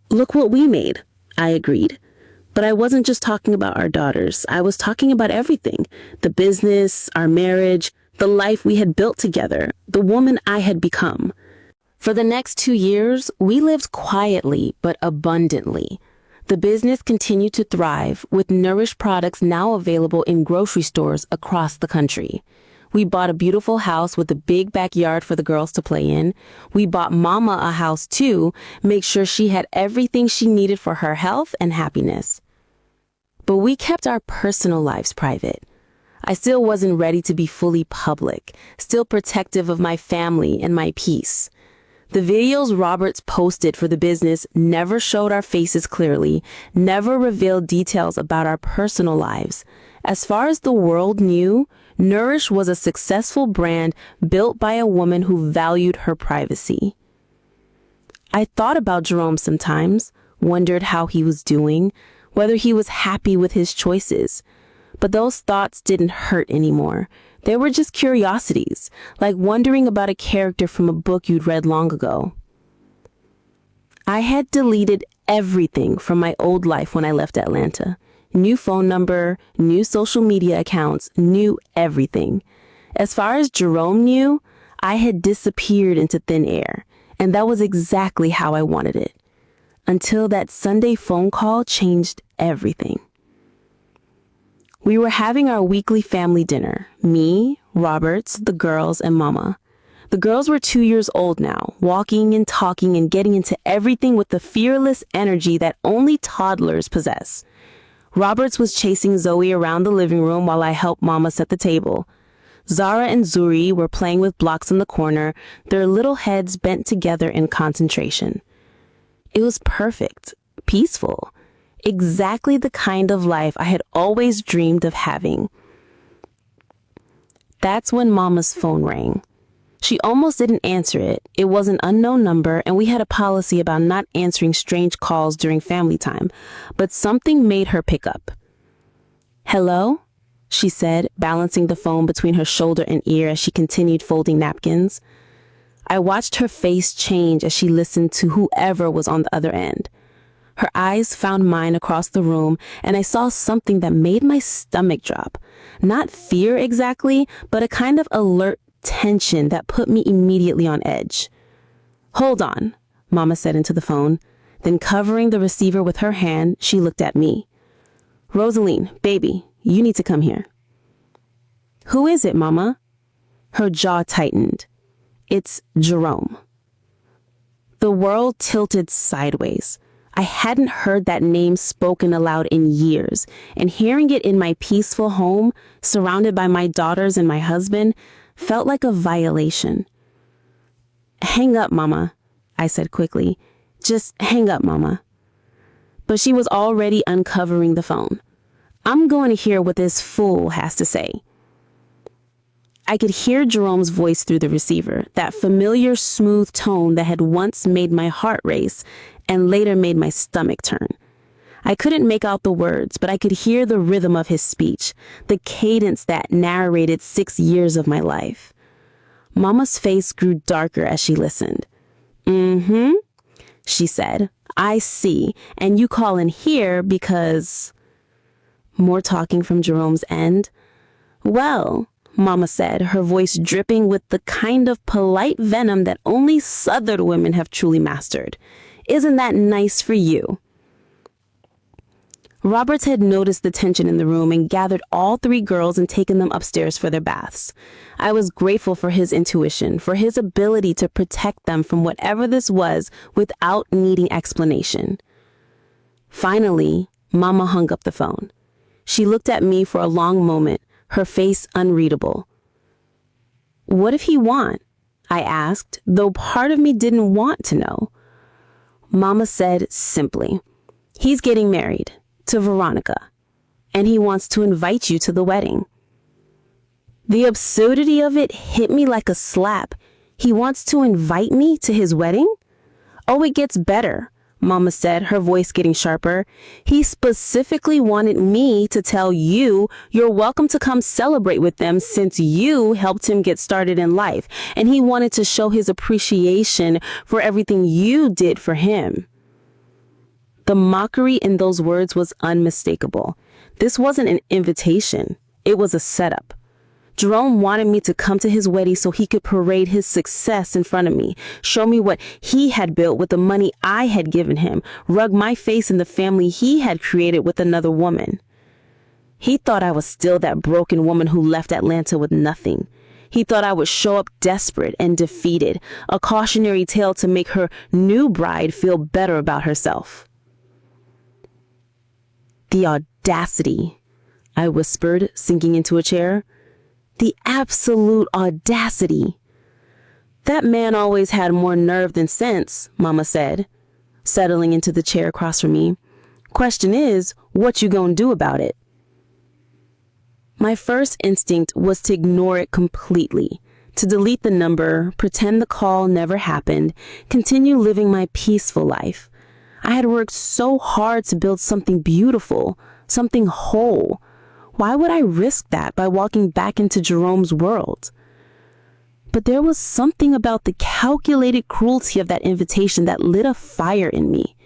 Look what we made, I agreed. But I wasn't just talking about our daughters. I was talking about everything. The business, our marriage, the life we had built together, the woman I had become. For the next 2 years, we lived quietly but abundantly. The business continued to thrive, with Nourish products now available in grocery stores across the country. We bought a beautiful house with a big backyard for the girls to play in. We bought Mama a house too, make sure she had everything she needed for her health and happiness. But we kept our personal lives private. I still wasn't ready to be fully public, still protective of my family and my peace. The videos Roberts posted for the business never showed our faces clearly, never revealed details about our personal lives. As far as the world knew, Nourish was a successful brand built by a woman who valued her privacy. I thought about Jerome sometimes, wondered how he was doing, whether he was happy with his choices. But those thoughts didn't hurt anymore. They were just curiosities, like wondering about a character from a book you'd read long ago. I had deleted everything from my old life when I left Atlanta. New phone number, new social media accounts, new everything. As far as Jerome knew, I had disappeared into thin air, and that was exactly how I wanted it. Until that Sunday phone call changed everything. We were having our weekly family dinner. Me, Roberts, the girls, and Mama. The girls were 2 years old now, walking and talking and getting into everything with the fearless energy that only toddlers possess. Roberts was chasing Zoe around the living room while I helped Mama set the table. Zara and Zuri were playing with blocks in the corner, their little heads bent together in concentration. It was perfect, peaceful. Exactly the kind of life I had always dreamed of having. That's when Mama's phone rang. She almost didn't answer it. It was an unknown number, and we had a policy about not answering strange calls during family time, but something made her pick up. Hello? she said, balancing the phone between her shoulder and ear as she continued folding napkins. I watched her face change as she listened to whoever was on the other end. Her eyes found mine across the room, and I saw something that made my stomach drop. Not fear exactly, but a kind of alert tension that put me immediately on edge. "Hold on," Mama said into the phone. Then covering the receiver with her hand, she looked at me. "Rosaline, baby, you need to come here." "Who is it, Mama?" Her jaw tightened. "It's Jerome." The world tilted sideways. I hadn't heard that name spoken aloud in years, and hearing it in my peaceful home, surrounded by my daughters and my husband, felt like a violation. "Hang up, Mama," I said quickly. "Just hang up, Mama." But she was already uncovering the phone. "I'm going to hear what this fool has to say." I could hear Jerome's voice through the receiver, that familiar smooth tone that had once made my heart race and later made my stomach turn. I couldn't make out the words, but I could hear the rhythm of his speech, the cadence that narrated 6 years of my life. Mama's face grew darker as she listened. "Mm-hmm," she said. "I see. And you call in here because—" More talking from Jerome's end. "Well," Mama said, her voice dripping with the kind of polite venom that only Southern women have truly mastered. "Isn't that nice for you?" Roberts had noticed the tension in the room and gathered all 3 girls and taken them upstairs for their baths. I was grateful for his intuition, for his ability to protect them from whatever this was without needing explanation. Finally, Mama hung up the phone. She looked at me for a long moment, her face unreadable. "What did he want?" I asked, though part of me didn't want to know. Mama said simply, "He's getting married to Veronica, and he wants to invite you to the wedding." The absurdity of it hit me like a slap. He wants to invite me to his wedding? "Oh, it gets better," Mama said, her voice getting sharper. "He specifically wanted me to tell you you're welcome to come celebrate with them since you helped him get started in life, and he wanted to show his appreciation for everything you did for him." The mockery in those words was unmistakable. This wasn't an invitation. It was a setup. Jerome wanted me to come to his wedding so he could parade his success in front of me, show me what he had built with the money I had given him, rug my face in the family he had created with another woman. He thought I was still that broken woman who left Atlanta with nothing. He thought I would show up desperate and defeated, a cautionary tale to make her new bride feel better about herself. "The audacity," I whispered, sinking into a chair. "The absolute audacity." "That man always had more nerve than sense," Mama said, settling into the chair across from me. "Question is, what you gonna do about it?" My first instinct was to ignore it completely, to delete the number, pretend the call never happened, continue living my peaceful life. I had worked so hard to build something beautiful, something whole. Why would I risk that by walking back into Jerome's world? But there was something about the calculated cruelty of that invitation that lit a fire in me.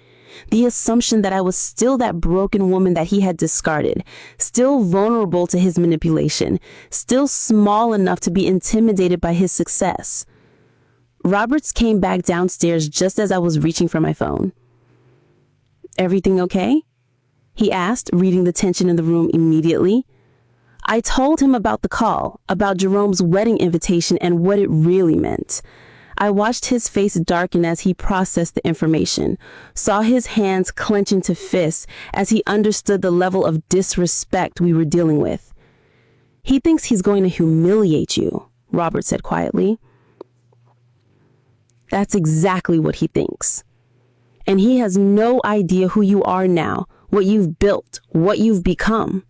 The assumption that I was still that broken woman that he had discarded, still vulnerable to his manipulation, still small enough to be intimidated by his success. Roberts came back downstairs just as I was reaching for my phone. "Everything okay?" he asked, reading the tension in the room immediately. I told him about the call, about Jerome's wedding invitation and what it really meant. I watched his face darken as he processed the information, saw his hands clench into fists as he understood the level of disrespect we were dealing with. "He thinks he's going to humiliate you," Robert said quietly. "That's exactly what he thinks. And he has no idea who you are now, what you've built, what you've become."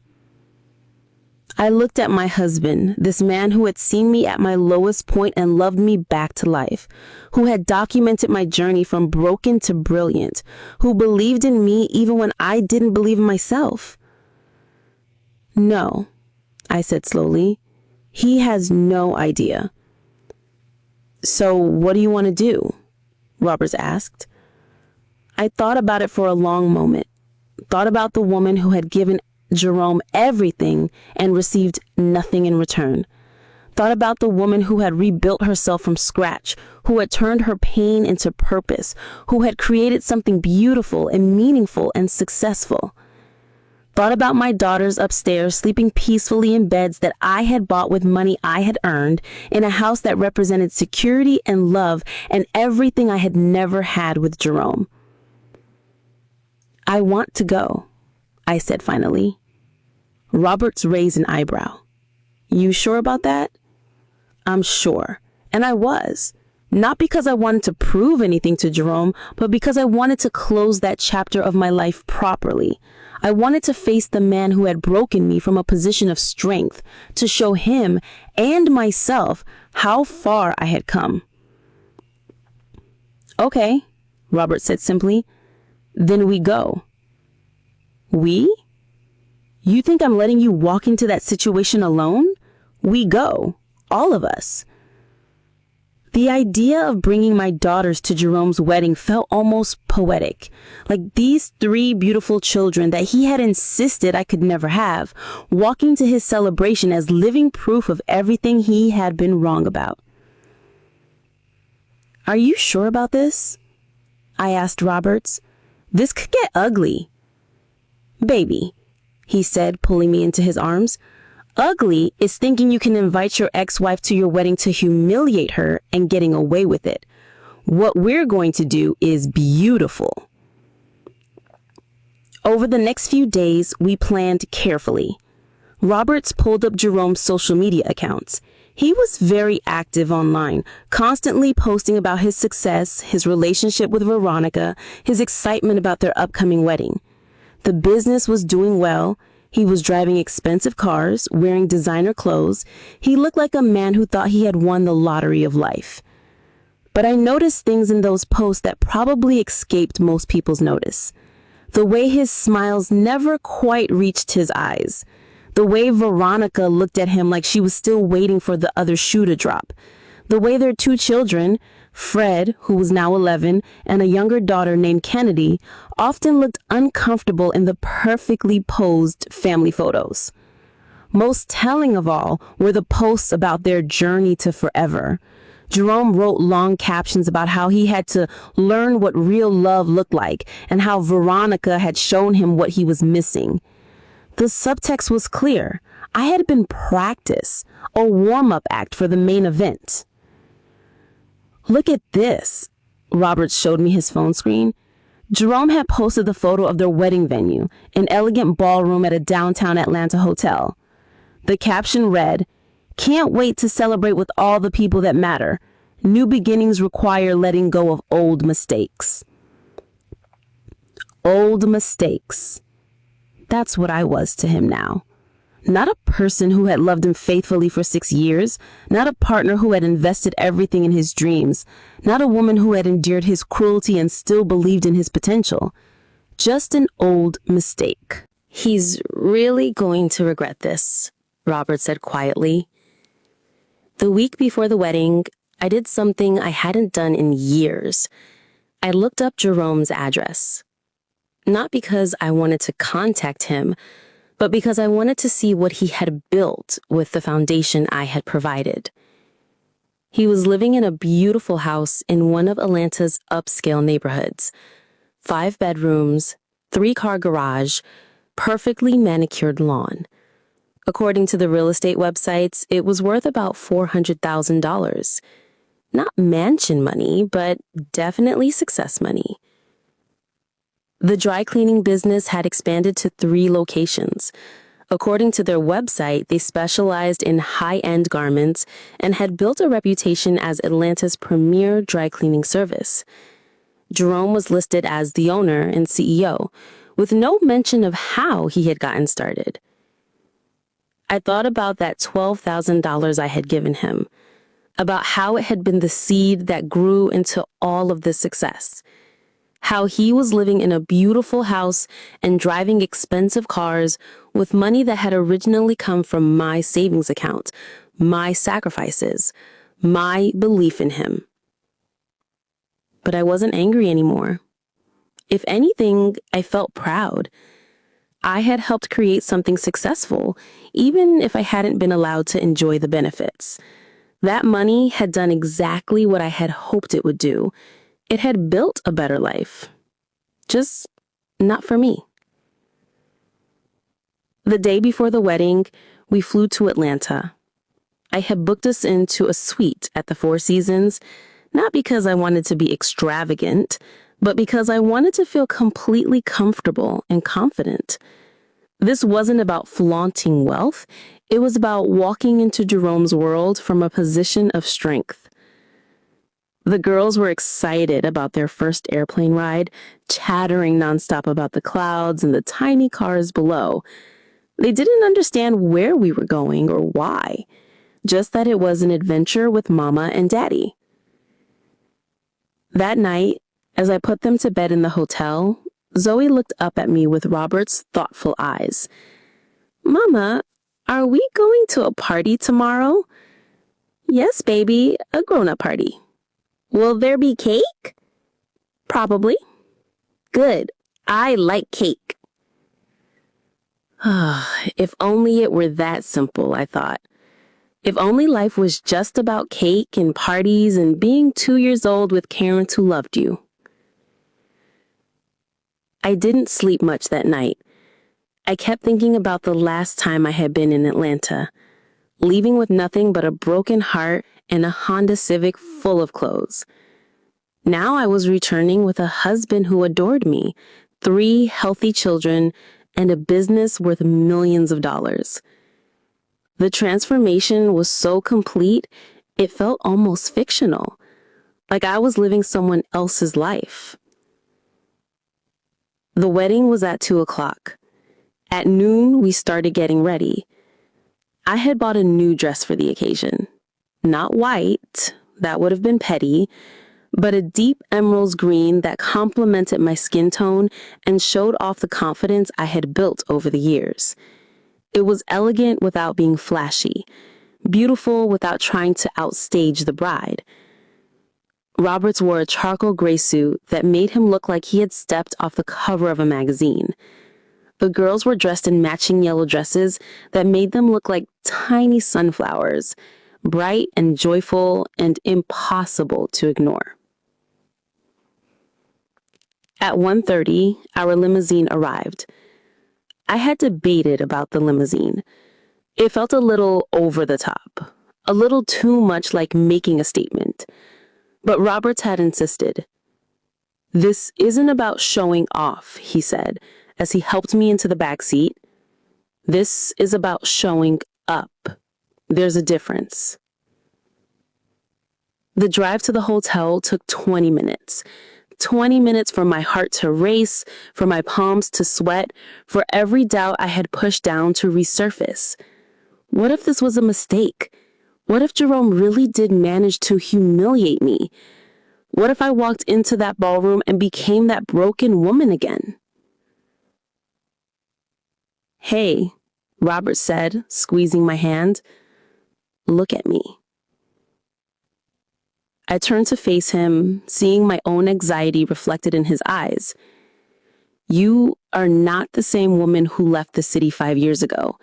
I looked at my husband, this man who had seen me at my lowest point and loved me back to life, who had documented my journey from broken to brilliant, who believed in me even when I didn't believe in myself. "No," I said slowly. He has no idea. So what do you want to do? Roberts asked. I thought about it for a long moment. Thought about the woman who had given Jerome everything and received nothing in return. Thought about the woman who had rebuilt herself from scratch, who had turned her pain into purpose, who had created something beautiful and meaningful and successful. Thought about my daughters upstairs sleeping peacefully in beds that I had bought with money I had earned, in a house that represented security and love and everything I had never had with Jerome. I want to go, I said finally. Roberts raised an eyebrow. You sure about that? I'm sure. And I was. Not because I wanted to prove anything to Jerome, but because I wanted to close that chapter of my life properly. I wanted to face the man who had broken me from a position of strength, to show him and myself how far I had come. Okay, Robert said simply. Then we go. We? You think I'm letting you walk into that situation alone? We go. All of us. The idea of bringing my daughters to Jerome's wedding felt almost poetic, like these 3 beautiful children that he had insisted I could never have, walking to his celebration as living proof of everything he had been wrong about. Are you sure about this? I asked Roberts. This could get ugly. Baby, he said, pulling me into his arms. Ugly is thinking you can invite your ex-wife to your wedding to humiliate her and getting away with it. What we're going to do is beautiful. Over the next few days, we planned carefully. Roberts pulled up Jerome's social media accounts. He was very active online, constantly posting about his success, his relationship with Veronica, his excitement about their upcoming wedding. The business was doing well. He was driving expensive cars, wearing designer clothes. He looked like a man who thought he had won the lottery of life. But I noticed things in those posts that probably escaped most people's notice. The way his smiles never quite reached his eyes. The way Veronica looked at him like she was still waiting for the other shoe to drop. The way their 2 children, Fred, who was now 11, and a younger daughter named Kennedy, often looked uncomfortable in the perfectly posed family photos. Most telling of all were the posts about their journey to forever. Jerome wrote long captions about how he had to learn what real love looked like and how Veronica had shown him what he was missing. The subtext was clear. I had been practice, a warm-up act for the main event. Look at this. Roberts showed me his phone screen. Jerome had posted the photo of their wedding venue, an elegant ballroom at a downtown Atlanta hotel. The caption read, "Can't wait to celebrate with all the people that matter. New beginnings require letting go of old mistakes." Old mistakes. That's what I was to him now. Not a person who had loved him faithfully for 6 years, not a partner who had invested everything in his dreams, not a woman who had endured his cruelty and still believed in his potential. Just an old mistake. He's really going to regret this, Robert said quietly. The week before the wedding, I did something I hadn't done in years. I looked up Jerome's address. Not because I wanted to contact him, but because I wanted to see what he had built with the foundation I had provided. He was living in a beautiful house in one of Atlanta's upscale neighborhoods. 5 bedrooms, 3-car garage, perfectly manicured lawn. According to the real estate websites, it was worth about $400,000. Not mansion money, but definitely success money. The dry cleaning business had expanded to 3 locations. According to their website, they specialized in high-end garments and had built a reputation as Atlanta's premier dry cleaning service. Jerome was listed as the owner and CEO, with no mention of how he had gotten started. I thought about that $12,000 I had given him, about how it had been the seed that grew into all of this success. How he was living in a beautiful house and driving expensive cars with money that had originally come from my savings account, my sacrifices, my belief in him. But I wasn't angry anymore. If anything, I felt proud. I had helped create something successful, even if I hadn't been allowed to enjoy the benefits. That money had done exactly what I had hoped it would do. It had built a better life. Just not for me. The day before the wedding, we flew to Atlanta. I had booked us into a suite at the Four Seasons, not because I wanted to be extravagant, but because I wanted to feel completely comfortable and confident. This wasn't about flaunting wealth. It was about walking into Jerome's world from a position of strength. The girls were excited about their first airplane ride, chattering nonstop about the clouds and the tiny cars below. They didn't understand where we were going or why, just that it was an adventure with Mama and Daddy. That night, as I put them to bed in the hotel, Zoe looked up at me with Robert's thoughtful eyes. "Mama, are we going to a party tomorrow?" "Yes, baby, a grown-up party." "Will there be cake?" "Probably." "Good. I like cake." If only it were that simple, I thought. If only life was just about cake and parties and being 2 years old with parents who loved you. I didn't sleep much that night. I kept thinking about the last time I had been in Atlanta, leaving with nothing but a broken heart and a Honda Civic full of clothes. Now I was returning with a husband who adored me, 3 healthy children, and a business worth millions of dollars. The transformation was so complete, it felt almost fictional, like I was living someone else's life. The wedding was at 2:00. At noon, we started getting ready. I had bought a new dress for the occasion. Not white, that would have been petty, but a deep emerald green that complemented my skin tone and showed off the confidence I had built over the years. It was elegant without being flashy, beautiful without trying to outstage the bride. Roberts wore a charcoal gray suit that made him look like he had stepped off the cover of a magazine. The girls were dressed in matching yellow dresses that made them look like tiny sunflowers, bright and joyful and impossible to ignore. At 1:30, our limousine arrived. I had debated about the limousine. It felt a little over the top, a little too much like making a statement. But Roberts had insisted. "This isn't about showing off," he said, as he helped me into the back seat. "This is about showing up. There's a difference." The drive to the hotel took 20 minutes. 20 minutes for my heart to race, for my palms to sweat, for every doubt I had pushed down to resurface. What if this was a mistake? What if Jerome really did manage to humiliate me? What if I walked into that ballroom and became that broken woman again? "Hey," Robert said, squeezing my hand. "Look at me." I turned to face him, seeing my own anxiety reflected in his eyes. "You are not the same woman who left the city 5 years ago.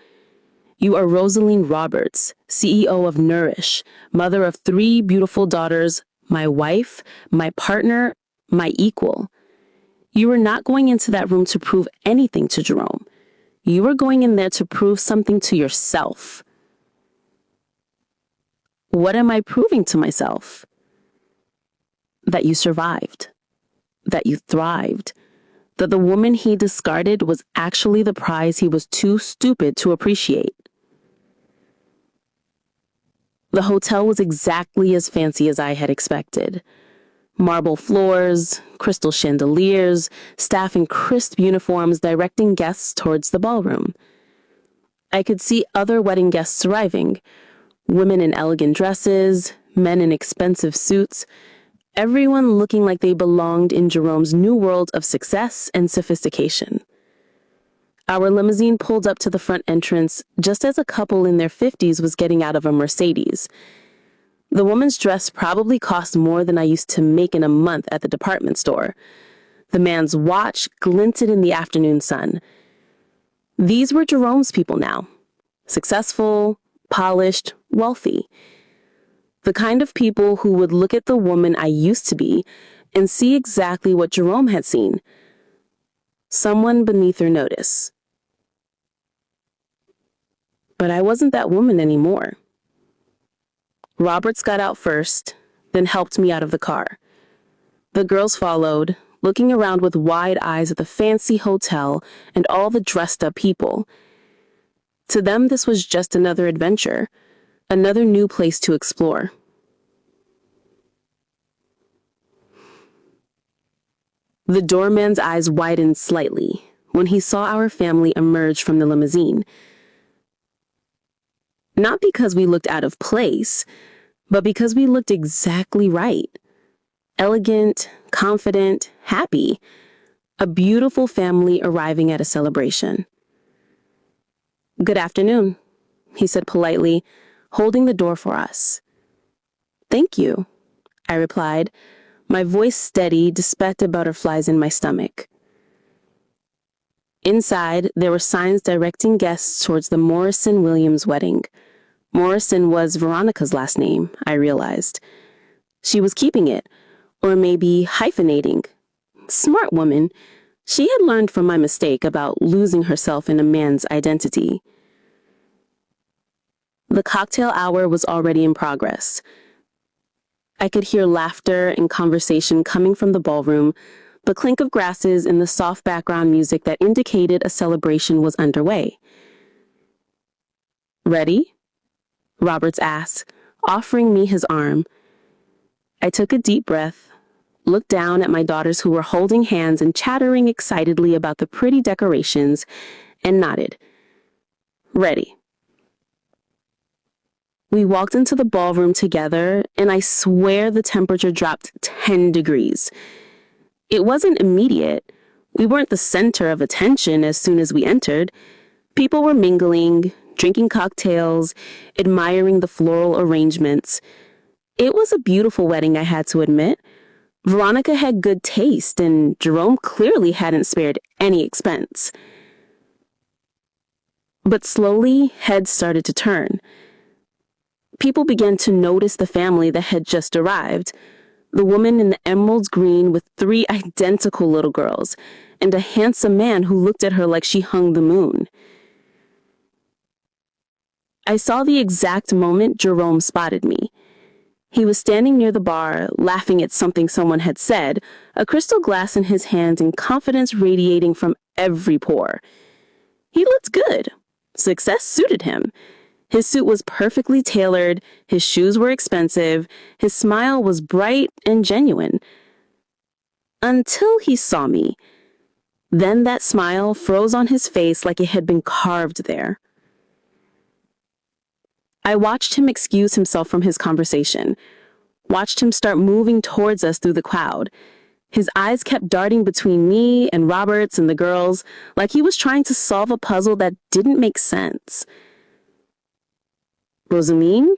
You are Rosaline Roberts, CEO of Nourish, mother of 3 beautiful daughters, my wife, my partner, my equal. You were not going into that room to prove anything to Jerome. You were going in there to prove something to yourself." What am I proving to myself? That you survived, that you thrived, that the woman he discarded was actually the prize he was too stupid to appreciate. The hotel was exactly as fancy as I had expected. Marble floors, crystal chandeliers, staff in crisp uniforms directing guests towards the ballroom. I could see other wedding guests arriving, women in elegant dresses, men in expensive suits. everyone looking like they belonged in Jerome's new world of success and sophistication. Our limousine pulled up to the front entrance just as a couple in their 50s was getting out of a Mercedes. The woman's dress probably cost more than I used to make in a month at the department store. The man's watch glinted in the afternoon sun. These were Jerome's people now. Successful, polished, wealthy. The kind of people who would look at the woman I used to be and see exactly what Jerome had seen. Someone beneath their notice. But I wasn't that woman anymore. Roberts got out first, then helped me out of the car. The girls followed, looking around with wide eyes at the fancy hotel and all the dressed-up people. To them, this was just another adventure, another new place to explore. The doorman's eyes widened slightly when he saw our family emerge from the limousine. Not because we looked out of place, but because we looked exactly right. Elegant, confident, happy. A beautiful family arriving at a celebration. "Good afternoon," he said politely, holding the door for us. "Thank you," I replied, my voice steady despite the butterflies in my stomach. Inside, there were signs directing guests towards the Morrison-Williams wedding. Morrison was Veronica's last name, I realized. She was keeping it, or maybe hyphenating. Smart woman. She had learned from my mistake about losing herself in a man's identity. The cocktail hour was already in progress. I could hear laughter and conversation coming from the ballroom, the clink of grasses and the soft background music that indicated a celebration was underway. "Ready?" Roberts asked, offering me his arm. I took a deep breath, looked down at my daughters who were holding hands and chattering excitedly about the pretty decorations, and nodded. "Ready." We walked into the ballroom together, and I swear the temperature dropped 10 degrees. It wasn't immediate. We weren't the center of attention as soon as we entered. People were mingling, drinking cocktails, admiring the floral arrangements. It was a beautiful wedding, I had to admit. Veronica had good taste, and Jerome clearly hadn't spared any expense. But slowly, heads started to turn. People began to notice the family that had just arrived. The woman in the emerald green with 3 identical little girls, and a handsome man who looked at her like she hung the moon. I saw the exact moment Jerome spotted me. He was standing near the bar, laughing at something someone had said, a crystal glass in his hand and confidence radiating from every pore. He looked good. Success suited him. His suit was perfectly tailored, his shoes were expensive, his smile was bright and genuine. Until he saw me. Then that smile froze on his face like it had been carved there. I watched him excuse himself from his conversation, watched him start moving towards us through the crowd. His eyes kept darting between me and Roberts and the girls, like he was trying to solve a puzzle that didn't make sense. "Rosaline?"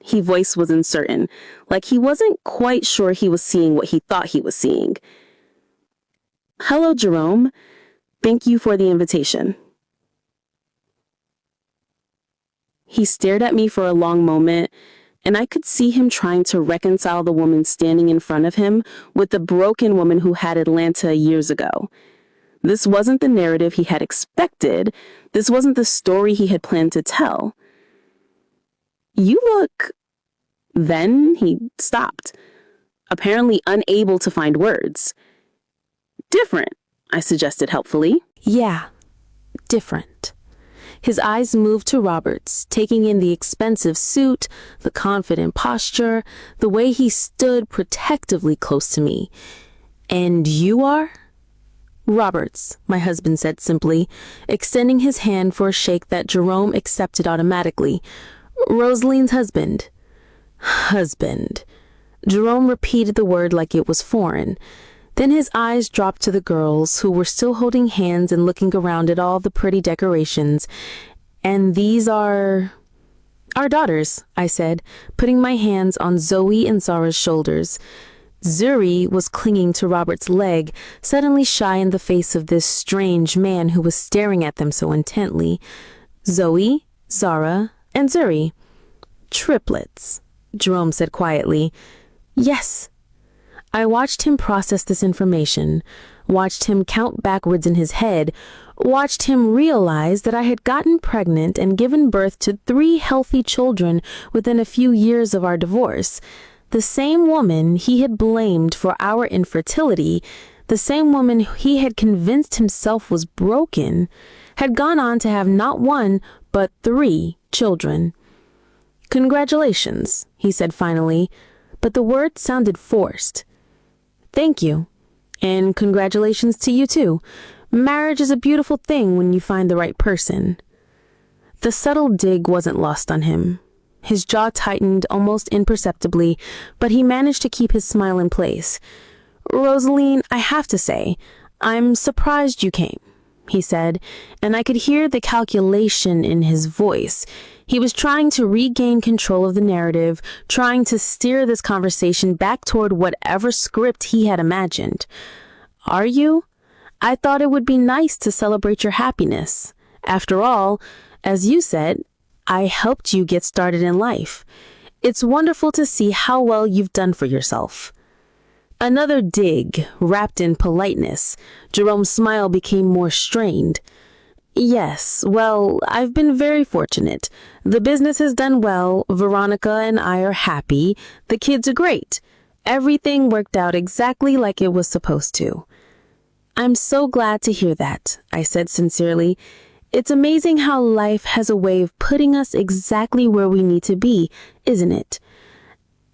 His voice was uncertain, like he wasn't quite sure he was seeing what he thought he was seeing. "Hello, Jerome. Thank you for the invitation." He stared at me for a long moment, and I could see him trying to reconcile the woman standing in front of him with the broken woman who had Atlanta years ago. This wasn't the narrative he had expected. This wasn't the story he had planned to tell. "You look..." Then he stopped, apparently unable to find words. "Different," I suggested helpfully. "Yeah, different." His eyes moved to Roberts, taking in the expensive suit, the confident posture, the way he stood protectively close to me. "And you are?" "Roberts," my husband said simply, extending his hand for a shake that Jerome accepted automatically. "Rosaline's husband." "Husband." Jerome repeated the word like it was foreign. Then his eyes dropped to the girls, who were still holding hands and looking around at all the pretty decorations. And these are our daughters, I said, putting my hands on Zoe and Zara's shoulders. Zuri was clinging to Robert's leg, suddenly shy in the face of this strange man who was staring at them so intently. Zoe, Zara, and Zuri. Triplets, Jerome said quietly. Yes. I watched him process this information, watched him count backwards in his head, watched him realize that I had gotten pregnant and given birth to 3 healthy children within a few years of our divorce. The same woman he had blamed for our infertility, the same woman he had convinced himself was broken, had gone on to have not 1, but 3 children. Congratulations, he said finally, but the word sounded forced. Thank you. And congratulations to you too. Marriage is a beautiful thing when you find the right person. The subtle dig wasn't lost on him. His jaw tightened almost imperceptibly, but he managed to keep his smile in place. Rosaline, I have to say, I'm surprised you came, he said, and I could hear the calculation in his voice. He was trying to regain control of the narrative, trying to steer this conversation back toward whatever script he had imagined. Are you? I thought it would be nice to celebrate your happiness. After all, as you said, I helped you get started in life. It's wonderful to see how well you've done for yourself. Another dig, wrapped in politeness. Jerome's smile became more strained. Yes, well, I've been very fortunate. The business has done well. Veronica and I are happy. The kids are great. Everything worked out exactly like it was supposed to. I'm so glad to hear that, I said sincerely. It's amazing how life has a way of putting us exactly where we need to be, isn't it?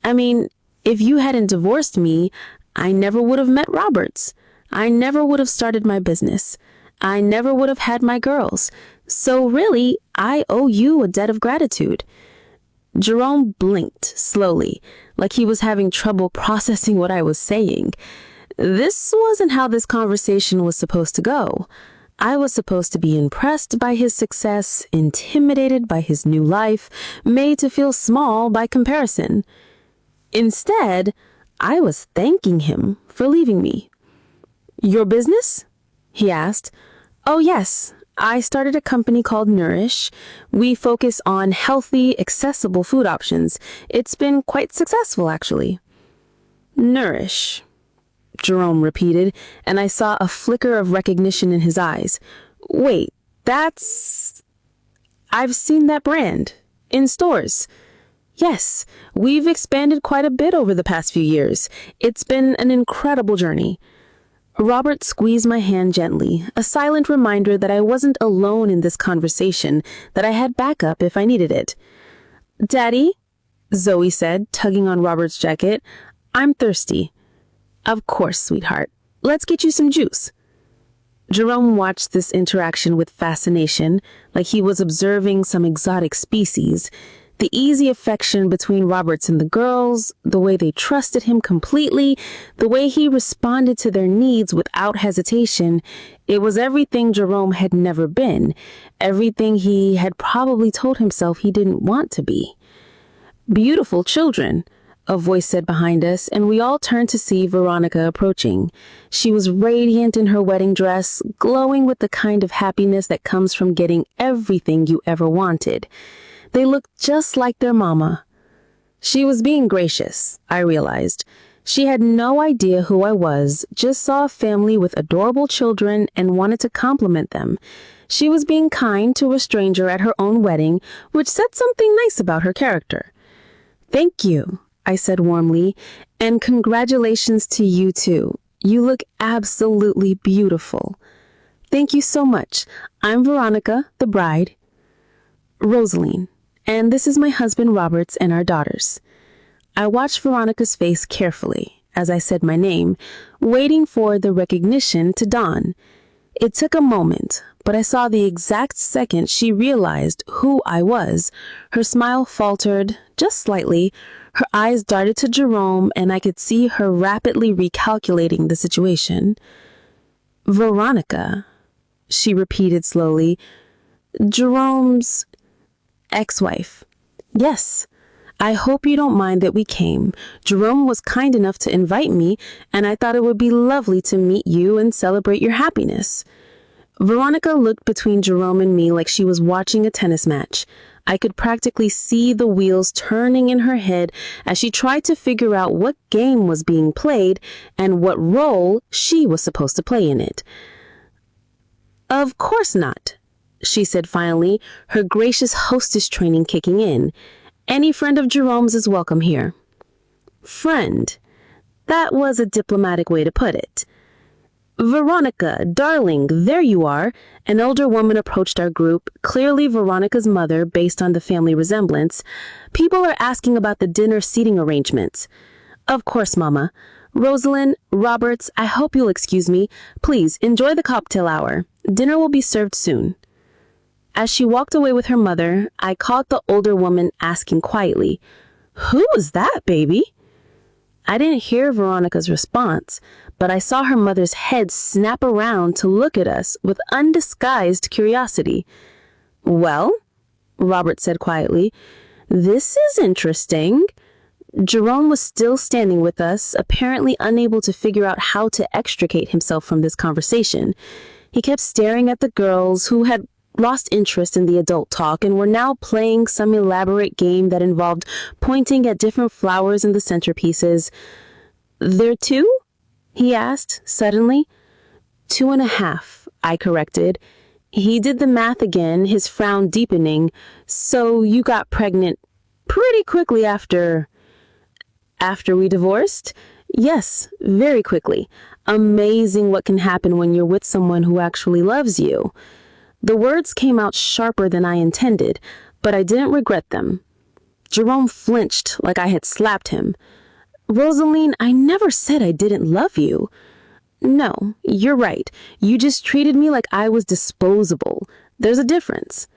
I mean, if you hadn't divorced me, I never would have met Roberts. I never would have started my business. I never would have had my girls. So really, I owe you a debt of gratitude. Jerome blinked slowly, like he was having trouble processing what I was saying. This wasn't how this conversation was supposed to go. I was supposed to be impressed by his success, intimidated by his new life, made to feel small by comparison. Instead, I was thanking him for leaving me. Your business? He asked. Oh, yes. I started a company called Nourish. We focus on healthy, accessible food options. It's been quite successful, actually. Nourish, Jerome repeated, and I saw a flicker of recognition in his eyes. Wait, I've seen that brand. In stores. Yes, we've expanded quite a bit over the past few years. It's been an incredible journey. Robert squeezed my hand gently, a silent reminder that I wasn't alone in this conversation, that I had backup if I needed it. Daddy, Zoe said, tugging on Robert's jacket, I'm thirsty. Of course, sweetheart. Let's get you some juice. Jerome watched this interaction with fascination, like he was observing some exotic species. The easy affection between Roberts and the girls, the way they trusted him completely, the way he responded to their needs without hesitation, it was everything Jerome had never been, everything he had probably told himself he didn't want to be. Beautiful children, a voice said behind us, and we all turned to see Veronica approaching. She was radiant in her wedding dress, glowing with the kind of happiness that comes from getting everything you ever wanted. They looked just like their mama. She was being gracious, I realized. She had no idea who I was, just saw a family with adorable children and wanted to compliment them. She was being kind to a stranger at her own wedding, which said something nice about her character. Thank you, I said warmly, and congratulations to you too. You look absolutely beautiful. Thank you so much. I'm Veronica, the bride. Rosaline. And this is my husband Roberts and our daughters. I watched Veronica's face carefully as I said my name, waiting for the recognition to dawn. It took a moment, but I saw the exact second she realized who I was. Her smile faltered just slightly, Her eyes darted to Jerome, and I could see her rapidly recalculating the situation. Veronica, she repeated slowly. Jerome's ex-wife. Yes. I hope you don't mind that we came. Jerome was kind enough to invite me, and I thought it would be lovely to meet you and celebrate your happiness. Veronica looked between Jerome and me like she was watching a tennis match. I could practically see the wheels turning in her head as she tried to figure out what game was being played and what role she was supposed to play in it. Of course not, she said finally, her gracious hostess training kicking in. Any friend of Jerome's is welcome here. Friend. That was a diplomatic way to put it. Veronica, darling, there you are. An older woman approached our group, clearly Veronica's mother based on the family resemblance. People are asking about the dinner seating arrangements. Of course, Mama. Rosalind, Roberts, I hope you'll excuse me. Please, enjoy the cocktail hour. Dinner will be served soon. As she walked away with her mother, I caught the older woman asking quietly, "Who was that, baby?" I didn't hear Veronica's response, but I saw her mother's head snap around to look at us with undisguised curiosity. "Well," Robert said quietly, "this is interesting." Jerome was still standing with us, apparently unable to figure out how to extricate himself from this conversation. He kept staring at the girls who had lost interest in the adult talk and were now playing some elaborate game that involved pointing at different flowers in the centerpieces. "There two?" he asked, suddenly. 2.5, I corrected. He did the math again, his frown deepening. "So you got pregnant pretty quickly after we divorced?" "Yes, very quickly. Amazing what can happen when you're with someone who actually loves you." The words came out sharper than I intended, but I didn't regret them. Jerome flinched like I had slapped him. "Rosaline, I never said I didn't love you." "No, you're right. You just treated me like I was disposable. There's a difference."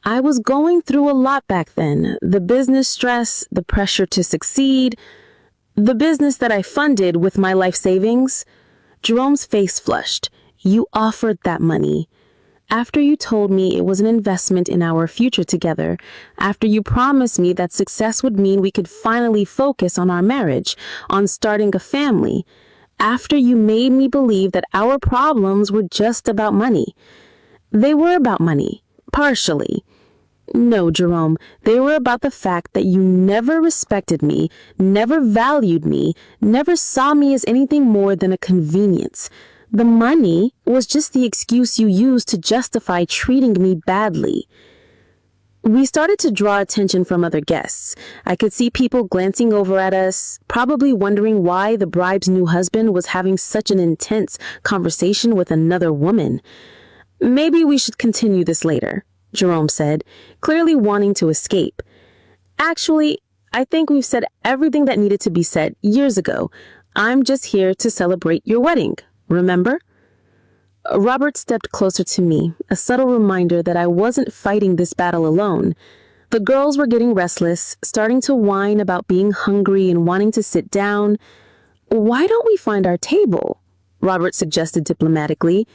I was going through a lot back then. The business stress, the pressure to succeed, the business that I funded with my life savings. Jerome's face flushed. "You offered that money. After you told me it was an investment in our future together, after you promised me that success would mean we could finally focus on our marriage, on starting a family, after you made me believe that our problems were just about money." "They were about money, partially." "No, Jerome, they were about the fact that you never respected me, never valued me, never saw me as anything more than a convenience. The money was just the excuse you used to justify treating me badly." We started to draw attention from other guests. I could see people glancing over at us, probably wondering why the bride's new husband was having such an intense conversation with another woman. "Maybe we should continue this later," Jerome said, clearly wanting to escape. "Actually, I think we've said everything that needed to be said years ago. I'm just here to celebrate your wedding. Remember?" Robert stepped closer to me, a subtle reminder that I wasn't fighting this battle alone. The girls were getting restless, starting to whine about being hungry and wanting to sit down. "Why don't we find our table?" Robert suggested diplomatically.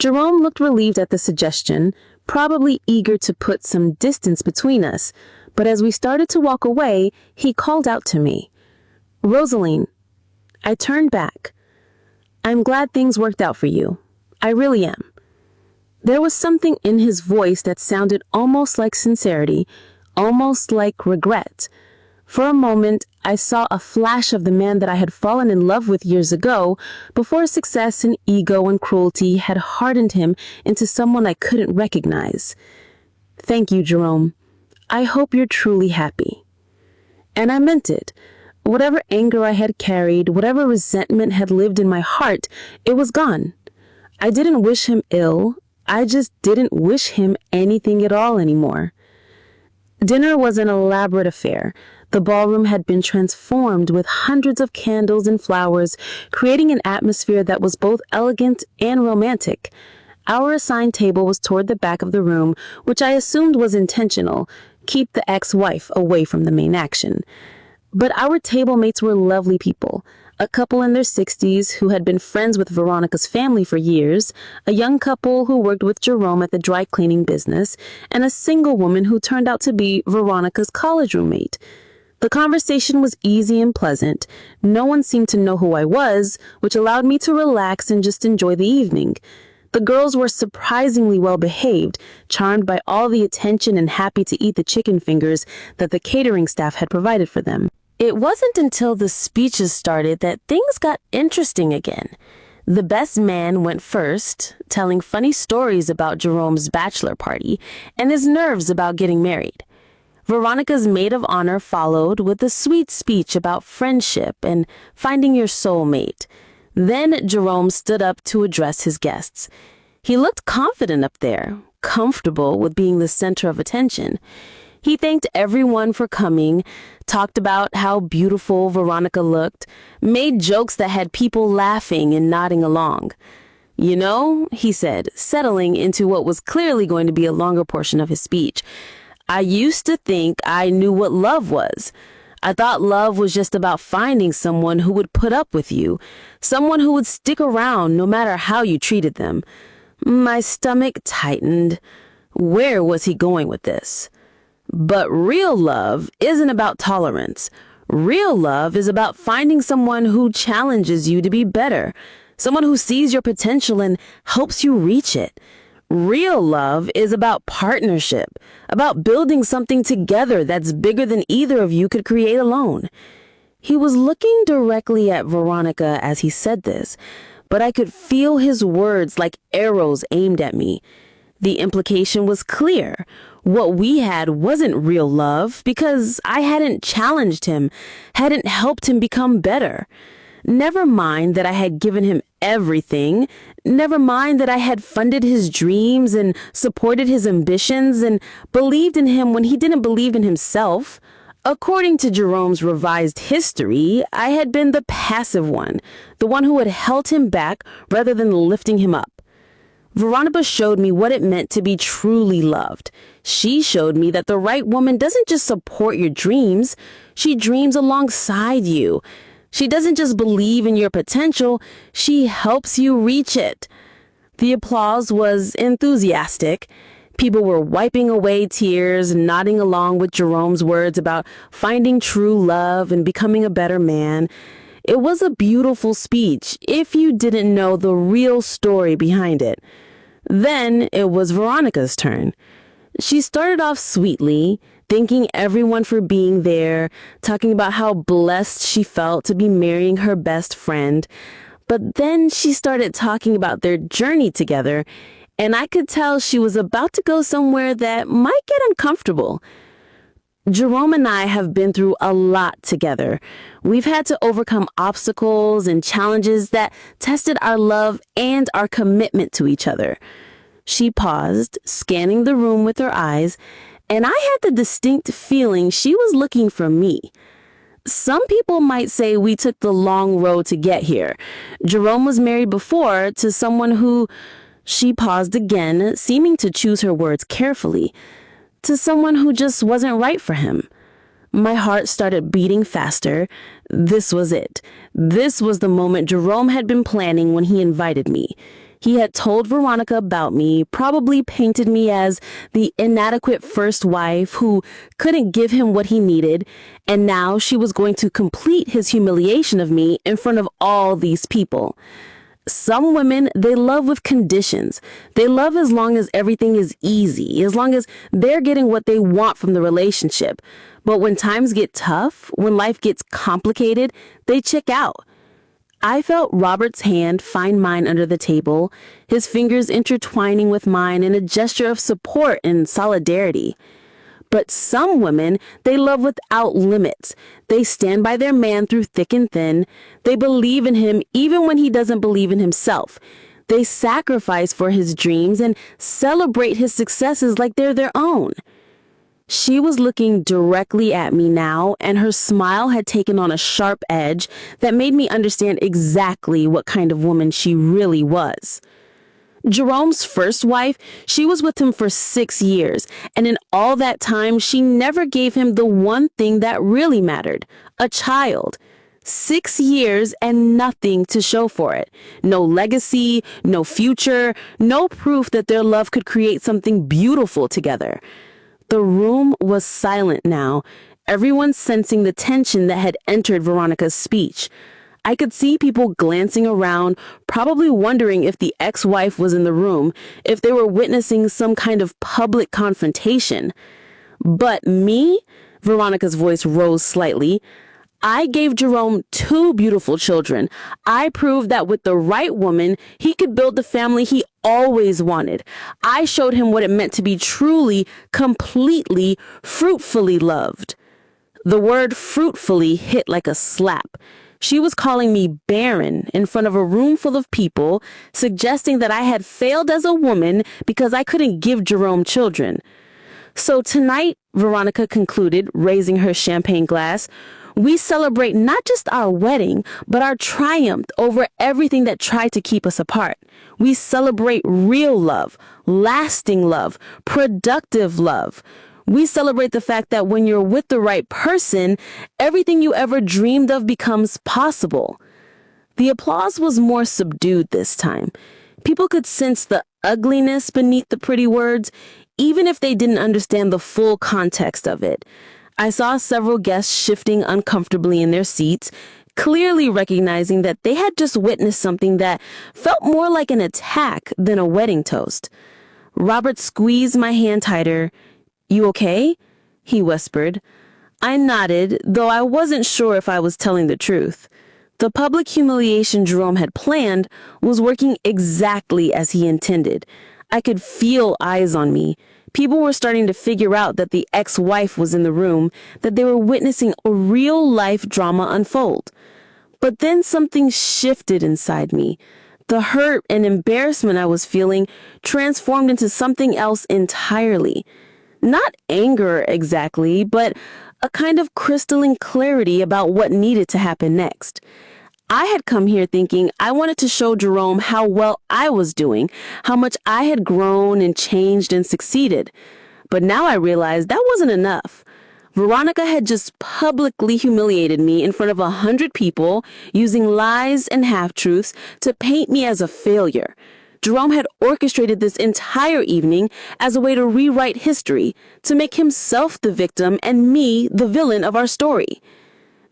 Jerome looked relieved at the suggestion, probably eager to put some distance between us, but as we started to walk away, he called out to me, "Rosaline." I turned back. "I'm glad things worked out for you. I really am." There was something in his voice that sounded almost like sincerity, almost like regret. For a moment, I saw a flash of the man that I had fallen in love with years ago, before success and ego and cruelty had hardened him into someone I couldn't recognize. "Thank you, Jerome. I hope you're truly happy." And I meant it. Whatever anger I had carried, whatever resentment had lived in my heart, it was gone. I didn't wish him ill. I just didn't wish him anything at all anymore. Dinner was an elaborate affair. The ballroom had been transformed with hundreds of candles and flowers, creating an atmosphere that was both elegant and romantic. Our assigned table was toward the back of the room, which I assumed was intentional, keep the ex-wife away from the main action. But our table mates were lovely people. A couple in their 60s who had been friends with Veronica's family for years, a young couple who worked with Jerome at the dry cleaning business, and a single woman who turned out to be Veronica's college roommate. The conversation was easy and pleasant. No one seemed to know who I was, which allowed me to relax and just enjoy the evening. The girls were surprisingly well behaved, charmed by all the attention and happy to eat the chicken fingers that the catering staff had provided for them. It wasn't until the speeches started that things got interesting again. The best man went first, telling funny stories about Jerome's bachelor party and his nerves about getting married. Veronica's maid of honor followed with a sweet speech about friendship and finding your soulmate. Then Jerome stood up to address his guests. He looked confident up there, comfortable with being the center of attention. He thanked everyone for coming, talked about how beautiful Veronica looked, made jokes that had people laughing and nodding along. "You know," he said, settling into what was clearly going to be a longer portion of his speech, "I used to think I knew what love was. I thought love was just about finding someone who would put up with you, someone who would stick around no matter how you treated them." My stomach tightened. Where was he going with this? But real love isn't about tolerance. Real love is about finding someone who challenges you to be better, someone who sees your potential and helps you reach it. Real love is about partnership, about building something together that's bigger than either of you could create alone. He was looking directly at Veronica as he said this, but I could feel his words like arrows aimed at me. The implication was clear. What we had wasn't real love because I hadn't challenged him, hadn't helped him become better. Never mind that I had given him everything. Never mind that I had funded his dreams and supported his ambitions and believed in him when he didn't believe in himself. According to Jerome's revised history, I had been the passive one, the one who had held him back rather than lifting him up. Veronica showed me what it meant to be truly loved. She showed me that the right woman doesn't just support your dreams, she dreams alongside you. She doesn't just believe in your potential, she helps you reach it. The applause was enthusiastic. People were wiping away tears, nodding along with Jerome's words about finding true love and becoming a better man. It was a beautiful speech if you didn't know the real story behind it. Then it was Veronica's turn. She started off sweetly, thanking everyone for being there, talking about how blessed she felt to be marrying her best friend. But then she started talking about their journey together, and I could tell she was about to go somewhere that might get uncomfortable. Jerome and I have been through a lot together. We've had to overcome obstacles and challenges that tested our love and our commitment to each other. She paused, scanning the room with her eyes, and I had the distinct feeling she was looking for me. Some people might say we took the long road to get here. Jerome was married before to someone who... She paused again, seeming to choose her words carefully. To someone who just wasn't right for him. My heart started beating faster. This was it. This was the moment Jerome had been planning when he invited me. He had told Veronica about me, probably painted me as the inadequate first wife who couldn't give him what he needed, and now she was going to complete his humiliation of me in front of all these people. Some women, they love with conditions. They love as long as everything is easy, as long as they're getting what they want from the relationship. But when times get tough, when life gets complicated, they check out. I felt Robert's hand find mine under the table, his fingers intertwining with mine in a gesture of support and solidarity. But some women, they love without limits. They stand by their man through thick and thin. They believe in him even when he doesn't believe in himself. They sacrifice for his dreams and celebrate his successes like they're their own. She was looking directly at me now, and her smile had taken on a sharp edge that made me understand exactly what kind of woman she really was. Jerome's first wife, she was with him for 6 years, and in all that time, she never gave him the one thing that really mattered, a child. 6 years and nothing to show for it. No legacy, no future, no proof that their love could create something beautiful together. The room was silent now, everyone sensing the tension that had entered Veronica's speech. I could see people glancing around, probably wondering if the ex-wife was in the room, if they were witnessing some kind of public confrontation. But me, Veronica's voice rose slightly, I gave Jerome 2 beautiful children. I proved that with the right woman, he could build the family he always wanted. I showed him what it meant to be truly, completely, fruitfully loved. The word fruitfully hit like a slap. She was calling me barren in front of a room full of people, suggesting that I had failed as a woman because I couldn't give Jerome children. So tonight, Veronica concluded, raising her champagne glass, we celebrate not just our wedding, but our triumph over everything that tried to keep us apart. We celebrate real love, lasting love, productive love. We celebrate the fact that when you're with the right person, everything you ever dreamed of becomes possible. The applause was more subdued this time. People could sense the ugliness beneath the pretty words, even if they didn't understand the full context of it. I saw several guests shifting uncomfortably in their seats, clearly recognizing that they had just witnessed something that felt more like an attack than a wedding toast. Robert squeezed my hand tighter. "You okay?" he whispered. I nodded, though I wasn't sure if I was telling the truth. The public humiliation Jerome had planned was working exactly as he intended. I could feel eyes on me. People were starting to figure out that the ex-wife was in the room, that they were witnessing a real-life drama unfold. But then something shifted inside me. The hurt and embarrassment I was feeling transformed into something else entirely. Not anger exactly, but a kind of crystalline clarity about what needed to happen next. I had come here thinking I wanted to show Jerome how well I was doing, how much I had grown and changed and succeeded. But now I realized that wasn't enough. Veronica had just publicly humiliated me in front of 100 people, using lies and half-truths to paint me as a failure. Jerome had orchestrated this entire evening as a way to rewrite history, to make himself the victim and me the villain of our story.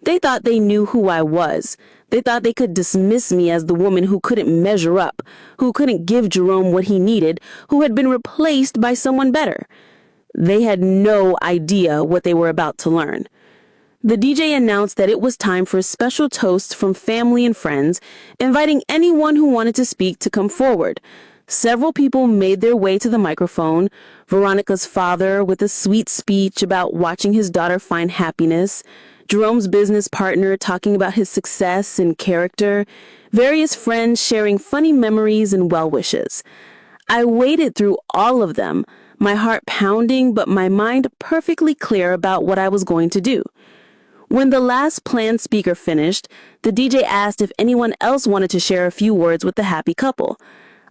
They thought they knew who I was. They thought they could dismiss me as the woman who couldn't measure up, who couldn't give Jerome what he needed, who had been replaced by someone better. They had no idea what they were about to learn. The DJ announced that it was time for a special toast from family and friends, inviting anyone who wanted to speak to come forward. Several people made their way to the microphone. Veronica's father with a sweet speech about watching his daughter find happiness, Jerome's business partner talking about his success and character, various friends sharing funny memories and well wishes. I waded through all of them, my heart pounding but my mind perfectly clear about what I was going to do. When the last planned speaker finished, the DJ asked if anyone else wanted to share a few words with the happy couple.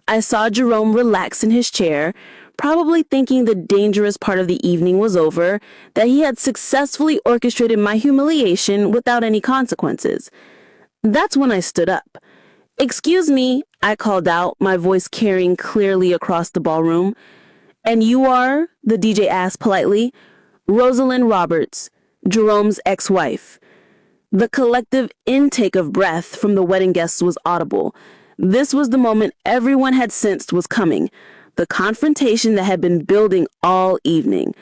I saw Jerome relax in his chair, probably thinking the dangerous part of the evening was over, that he had successfully orchestrated my humiliation without any consequences. That's when I stood up. "Excuse me," I called out, my voice carrying clearly across the ballroom. "And you are?" the DJ asked politely. "Rosalind Roberts, Jerome's ex-wife." The collective intake of breath from the wedding guests was audible. This was the moment everyone had sensed was coming, the confrontation that had been building all evening.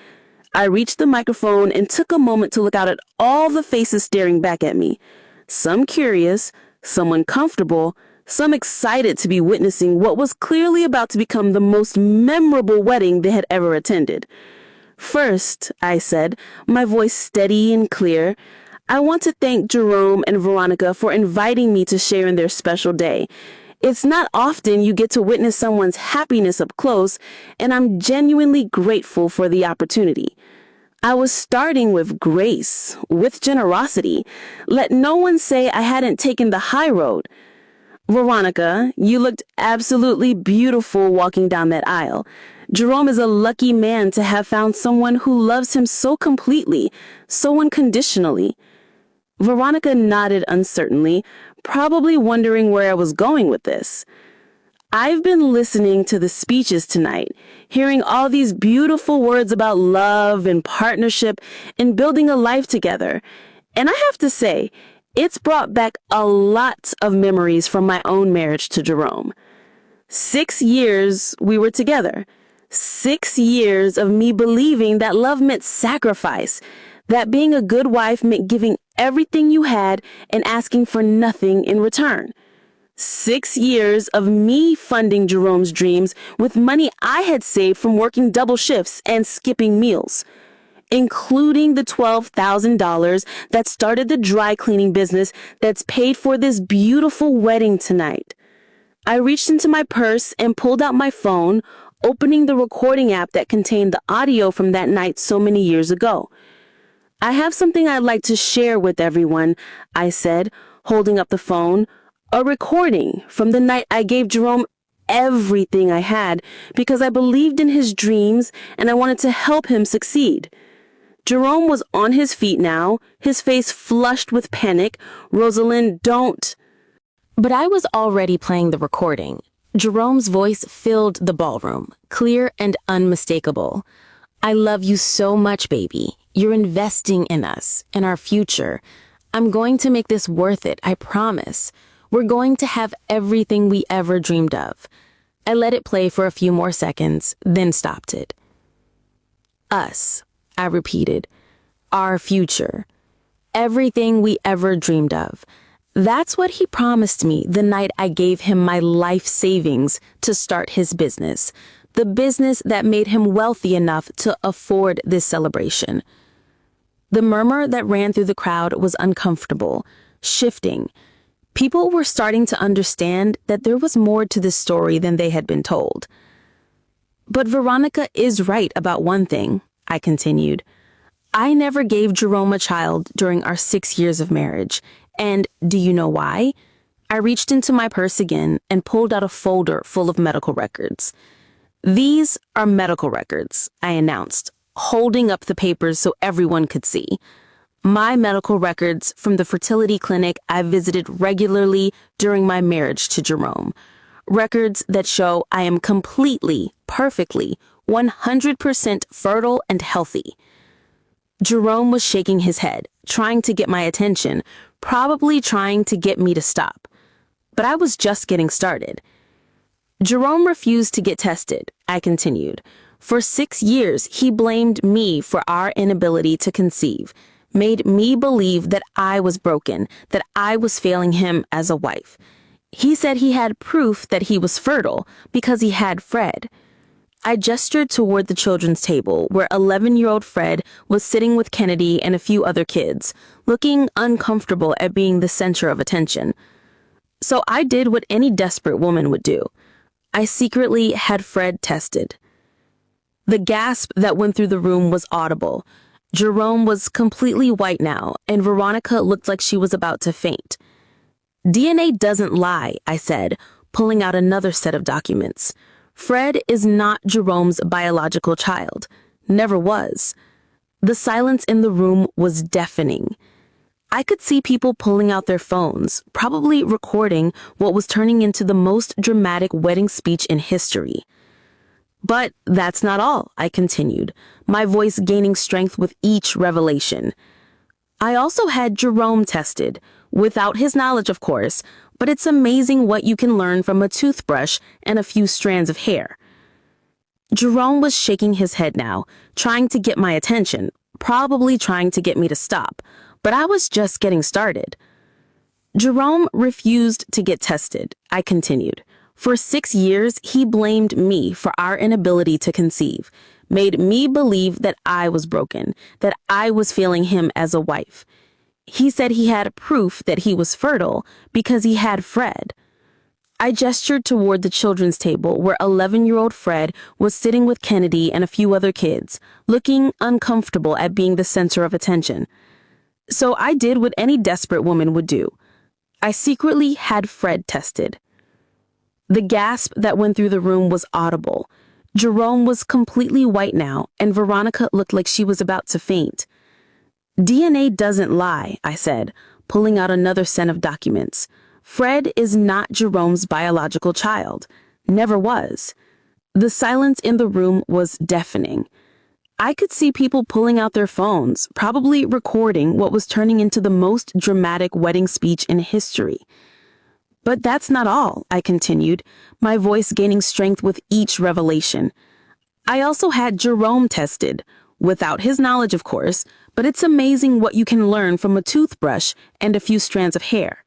I reached the microphone and took a moment to look out at all the faces staring back at me. Some curious, some uncomfortable, some excited to be witnessing what was clearly about to become the most memorable wedding they had ever attended. "First," I said, my voice steady and clear, "I want to thank Jerome and Veronica for inviting me to share in their special day. It's not often you get to witness someone's happiness up close, and I'm genuinely grateful for the opportunity. I was starting with grace, with generosity. Let no one say I hadn't taken the high road. Veronica, you looked absolutely beautiful walking down that aisle. Jerome is a lucky man to have found someone who loves him so completely, so unconditionally. Veronica nodded uncertainly, probably wondering where I was going with this. I've been listening to the speeches tonight, hearing all these beautiful words about love and partnership and building a life together. And I have to say, it's brought back a lot of memories from my own marriage to Jerome. 6 years we were together. 6 years of me believing that love meant sacrifice, that being a good wife meant giving everything you had and asking for nothing in return. 6 years of me funding Jerome's dreams with money I had saved from working double shifts and skipping meals, including the $12,000 that started the dry cleaning business that's paid for this beautiful wedding tonight. I reached into my purse and pulled out my phone, opening the recording app that contained the audio from that night so many years ago. I have something I'd like to share with everyone, I said, holding up the phone. A recording from the night I gave Jerome everything I had because I believed in his dreams and I wanted to help him succeed. Jerome was on his feet now, his face flushed with panic. Rosalind, don't. But I was already playing the recording. Jerome's voice filled the ballroom, clear and unmistakable. I love you so much, baby. You're investing in us, in our future. I'm going to make this worth it, I promise. We're going to have everything we ever dreamed of. I let it play for a few more seconds, then stopped it. Us, I repeated. Our future. Everything we ever dreamed of. That's what he promised me the night I gave him my life savings to start his business. The business that made him wealthy enough to afford this celebration. The murmur that ran through the crowd was uncomfortable, shifting. People were starting to understand that there was more to this story than they had been told. But Veronica is right about one thing, I continued. I never gave Jerome a child during our 6 years of marriage. And do you know why? I reached into my purse again and pulled out a folder full of medical records. These are medical records, I announced, holding up the papers so everyone could see. My medical records from the fertility clinic I visited regularly during my marriage to Jerome. Records that show I am completely, perfectly, 100% fertile and healthy. Jerome was shaking his head, trying to get my attention, probably trying to get me to stop. But I was just getting started. Jerome refused to get tested, I continued. For 6 years, he blamed me for our inability to conceive, made me believe that I was broken, that I was failing him as a wife. He said he had proof that he was fertile because he had Fred. I gestured toward the children's table where 11-year-old Fred was sitting with Kennedy and a few other kids, looking uncomfortable at being the center of attention. So I did what any desperate woman would do. I secretly had Fred tested. The gasp that went through the room was audible. Jerome was completely white now, and Veronica looked like she was about to faint. DNA doesn't lie, I said, pulling out another set of documents. Fred is not Jerome's biological child. Never was. The silence in the room was deafening. I could see people pulling out their phones, probably recording what was turning into the most dramatic wedding speech in history. But that's not all, I continued, my voice gaining strength with each revelation. I also had Jerome tested, without his knowledge, of course, but it's amazing what you can learn from a toothbrush and a few strands of hair. Jerome was shaking his head now, trying to get my attention, probably trying to get me to stop, but I was just getting started. Jerome refused to get tested, I continued. For 6 years, he blamed me for our inability to conceive, made me believe that I was broken, that I was failing him as a wife. He said he had proof that he was fertile because he had Fred. I gestured toward the children's table where 11-year-old Fred was sitting with Kennedy and a few other kids, looking uncomfortable at being the center of attention. So I did what any desperate woman would do. I secretly had Fred tested. The gasp that went through the room was audible. Jerome was completely white now, and Veronica looked like she was about to faint. DNA doesn't lie, I said, pulling out another set of documents. Fred is not Jerome's biological child. Never was. The silence in the room was deafening. I could see people pulling out their phones, probably recording what was turning into the most dramatic wedding speech in history. But that's not all, I continued, my voice gaining strength with each revelation. I also had Jerome tested, without his knowledge, of course, but it's amazing what you can learn from a toothbrush and a few strands of hair.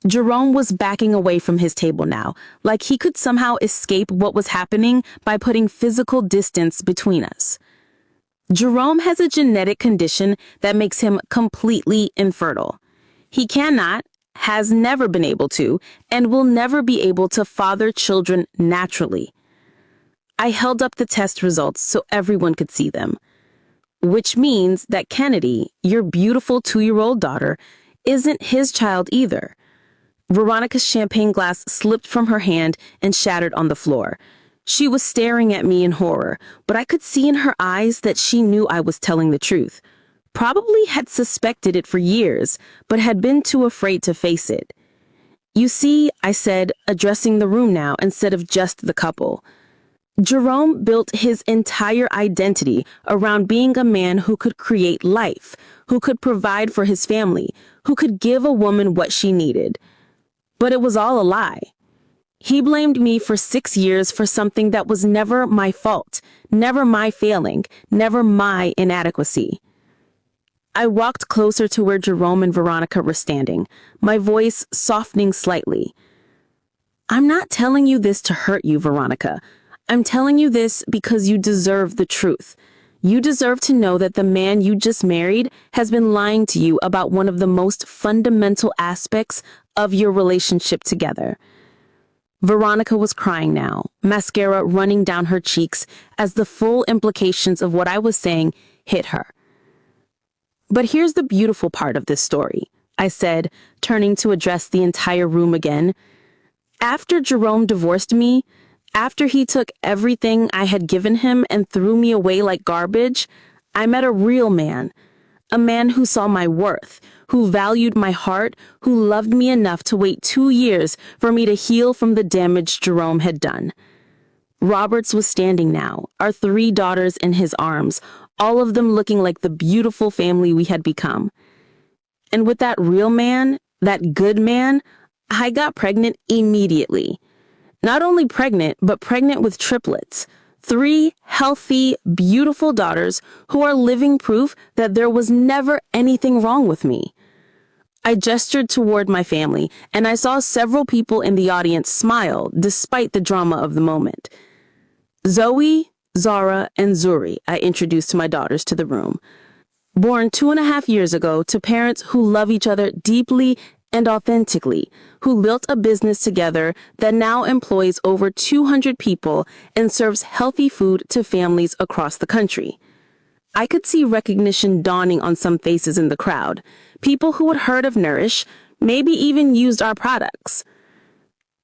Jerome was backing away from his table now, like he could somehow escape what was happening by putting physical distance between us. Jerome has a genetic condition that makes him completely infertile. He cannot, has never been able to, and will never be able to father children naturally. I held up the test results so everyone could see them. Which means that Kennedy, your beautiful 2-year-old daughter, isn't his child either. Veronica's champagne glass slipped from her hand and shattered on the floor. She was staring at me in horror, but I could see in her eyes that she knew I was telling the truth. Probably had suspected it for years, but had been too afraid to face it. You see, I said, addressing the room now instead of just the couple. Jerome built his entire identity around being a man who could create life, who could provide for his family, who could give a woman what she needed. But it was all a lie. He blamed me for 6 years for something that was never my fault, never my failing, never my inadequacy. I walked closer to where Jerome and Veronica were standing, my voice softening slightly. I'm not telling you this to hurt you, Veronica. I'm telling you this because you deserve the truth. You deserve to know that the man you just married has been lying to you about one of the most fundamental aspects of your relationship together. Veronica was crying now, mascara running down her cheeks as the full implications of what I was saying hit her. But here's the beautiful part of this story, I said, turning to address the entire room again. After Jerome divorced me, after he took everything I had given him and threw me away like garbage, I met a real man. A man who saw my worth, who valued my heart, who loved me enough to wait 2 years for me to heal from the damage Jerome had done. Roberts was standing now, our 3 daughters in his arms, all of them looking like the beautiful family we had become. And with that real man, that good man, I got pregnant immediately. Not only pregnant, but pregnant with triplets. 3 healthy, beautiful daughters who are living proof that there was never anything wrong with me. I gestured toward my family, and I saw several people in the audience smile despite the drama of the moment. Zoe, Zara, and Zuri, I introduced my daughters to the room. Born 2.5 years ago to parents who love each other deeply and authentically, who built a business together that now employs over 200 people and serves healthy food to families across the country. I could see recognition dawning on some faces in the crowd, people who had heard of Nourish, maybe even used our products.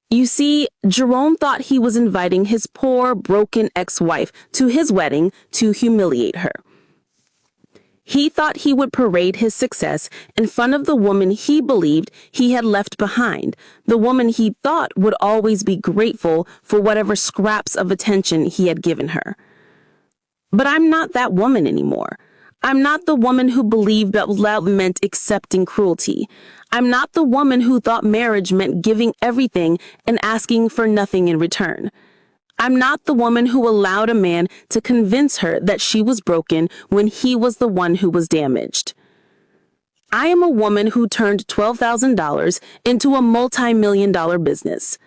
You see, Jerome thought he was inviting his poor, broken ex-wife to his wedding to humiliate her. He thought he would parade his success in front of the woman he believed he had left behind, the woman he thought would always be grateful for whatever scraps of attention he had given her. But I'm not that woman anymore. I'm not the woman who believed that love meant accepting cruelty. I'm not the woman who thought marriage meant giving everything and asking for nothing in return. I'm not the woman who allowed a man to convince her that she was broken when he was the one who was damaged. I am a woman who turned $12,000 into a multi-million-dollar business.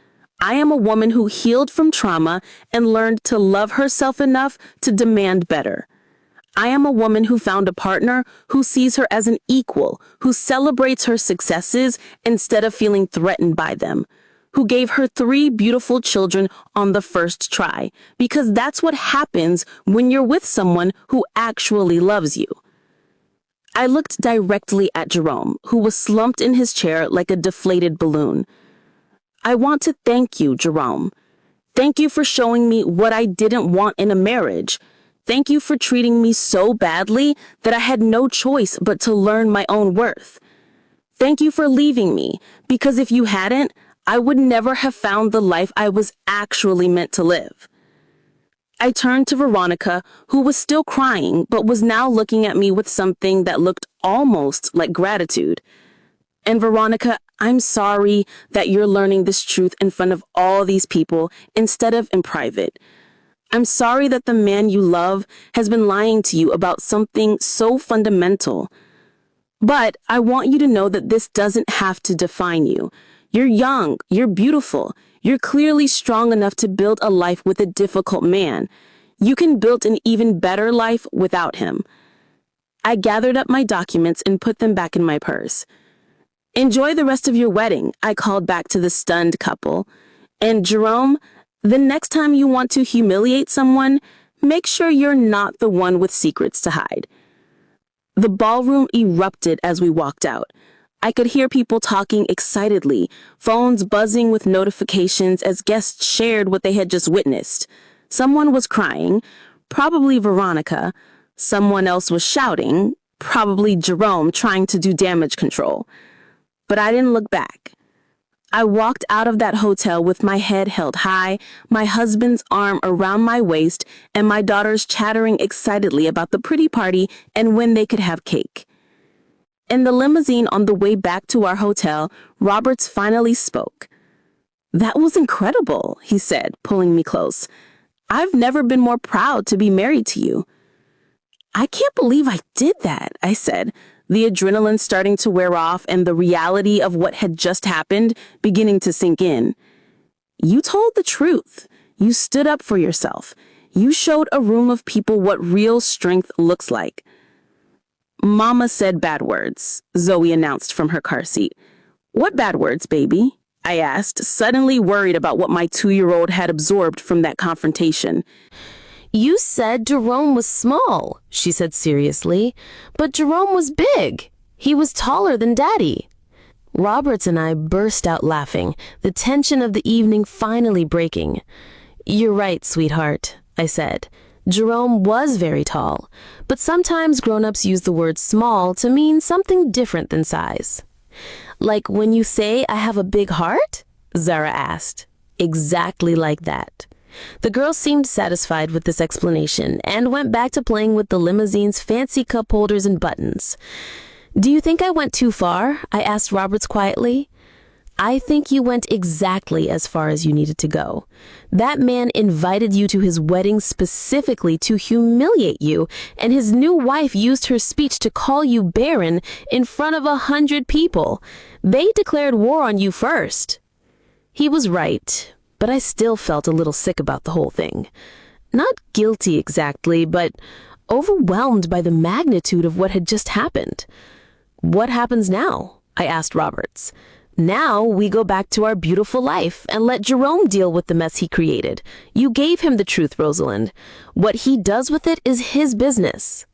I am a woman who healed from trauma and learned to love herself enough to demand better. I am a woman who found a partner who sees her as an equal, who celebrates her successes instead of feeling threatened by them, who gave her 3 beautiful children on the first try, because that's what happens when you're with someone who actually loves you. I looked directly at Jerome, who was slumped in his chair like a deflated balloon. I want to thank you, Jerome. Thank you for showing me what I didn't want in a marriage. Thank you for treating me so badly that I had no choice but to learn my own worth. Thank you for leaving me, because if you hadn't, I would never have found the life I was actually meant to live. I turned to Veronica, who was still crying, but was now looking at me with something that looked almost like gratitude. And Veronica, I'm sorry that you're learning this truth in front of all these people instead of in private. I'm sorry that the man you love has been lying to you about something so fundamental. But I want you to know that this doesn't have to define you. You're young, you're beautiful, you're clearly strong enough to build a life with a difficult man. You can build an even better life without him. I gathered up my documents and put them back in my purse. Enjoy the rest of your wedding, I called back to the stunned couple. And Jerome, the next time you want to humiliate someone, make sure you're not the one with secrets to hide. The ballroom erupted as we walked out. I could hear people talking excitedly, phones buzzing with notifications as guests shared what they had just witnessed. Someone was crying, probably Veronica. Someone else was shouting, probably Jerome trying to do damage control. But I didn't look back. I walked out of that hotel with my head held high, my husband's arm around my waist, and my daughters chattering excitedly about the pretty party and when they could have cake. In the limousine on the way back to our hotel, Roberts finally spoke. "That was incredible," he said, pulling me close. "I've never been more proud to be married to you." "I can't believe I did that," I said, the adrenaline starting to wear off and the reality of what had just happened beginning to sink in. "You told the truth. You stood up for yourself. You showed a room of people what real strength looks like." "Mama said bad words," Zoe announced from her car seat. "What bad words, baby?" I asked, suddenly worried about what my 2-year-old had absorbed from that confrontation. "You said Jerome was small," she said seriously, "but Jerome was big. He was taller than Daddy." Roberts and I burst out laughing, the tension of the evening finally breaking. "You're right, sweetheart," I said. Jerome was very tall, but sometimes grown-ups use the word small to mean something different than size. "Like when you say I have a big heart?" Zara asked. "Exactly like that." The girls seemed satisfied with this explanation and went back to playing with the limousine's fancy cup holders and buttons. "Do you think I went too far?" I asked Roberts quietly. "I think you went exactly as far as you needed to go. That man invited you to his wedding specifically to humiliate you, and his new wife used her speech to call you barren in front of 100 people. They declared war on you first." He was right, but I still felt a little sick about the whole thing. Not guilty exactly, but overwhelmed by the magnitude of what had just happened. "What happens now?" I asked Roberts. "Now we go back to our beautiful life and let Jerome deal with the mess he created. You gave him the truth, Rosalind. What he does with it is his business."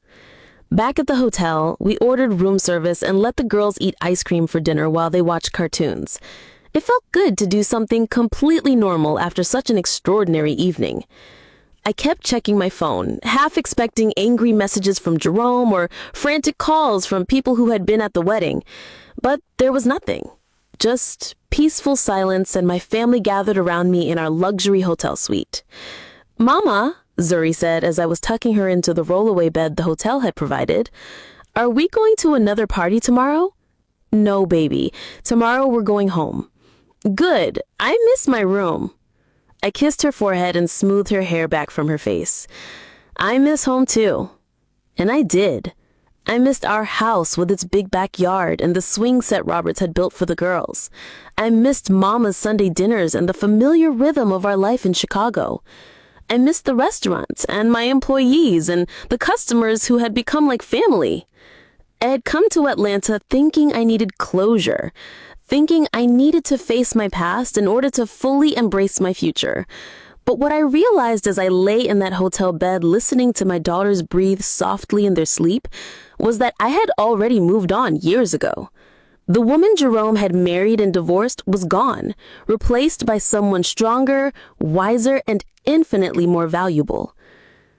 Back at the hotel, we ordered room service and let the girls eat ice cream for dinner while they watched cartoons. It felt good to do something completely normal after such an extraordinary evening. I kept checking my phone, half expecting angry messages from Jerome or frantic calls from people who had been at the wedding. But there was nothing. Just peaceful silence and my family gathered around me in our luxury hotel suite. "Mama," Zuri said as I was tucking her into the rollaway bed the hotel had provided, "are we going to another party tomorrow?" "No, baby. Tomorrow we're going home." "Good. I miss my room." I kissed her forehead and smoothed her hair back from her face. "I miss home too." And I did. I missed our house with its big backyard and the swing set Roberts had built for the girls. I missed Mama's Sunday dinners and the familiar rhythm of our life in Chicago. I missed the restaurants and my employees and the customers who had become like family. I had come to Atlanta thinking I needed closure, thinking I needed to face my past in order to fully embrace my future. But what I realized as I lay in that hotel bed listening to my daughters breathe softly in their sleep was that I had already moved on years ago. The woman Jerome had married and divorced was gone, replaced by someone stronger, wiser, and infinitely more valuable.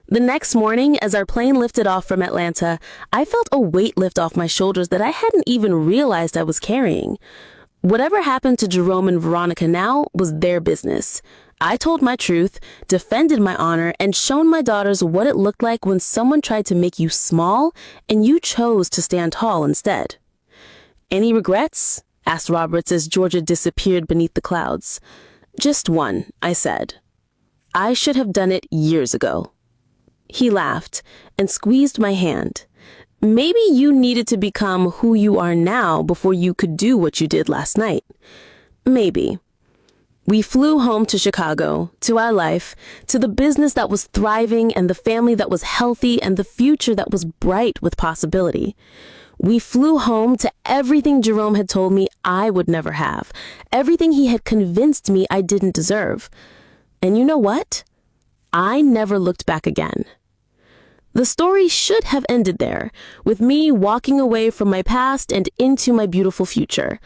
The next morning, as our plane lifted off from Atlanta, I felt a weight lift off my shoulders that I hadn't even realized I was carrying. Whatever happened to Jerome and Veronica now was their business. I told my truth, defended my honor, and shown my daughters what it looked like when someone tried to make you small and you chose to stand tall instead. "Any regrets?" asked Roberts as Georgia disappeared beneath the clouds. "Just one," I said. "I should have done it years ago." He laughed and squeezed my hand. "Maybe you needed to become who you are now before you could do what you did last night." Maybe. We flew home to Chicago, to our life, to the business that was thriving and the family that was healthy and the future that was bright with possibility. We flew home to everything Jerome had told me I would never have, everything he had convinced me I didn't deserve. And you know what? I never looked back again. The story should have ended there, with me walking away from my past and into my beautiful future.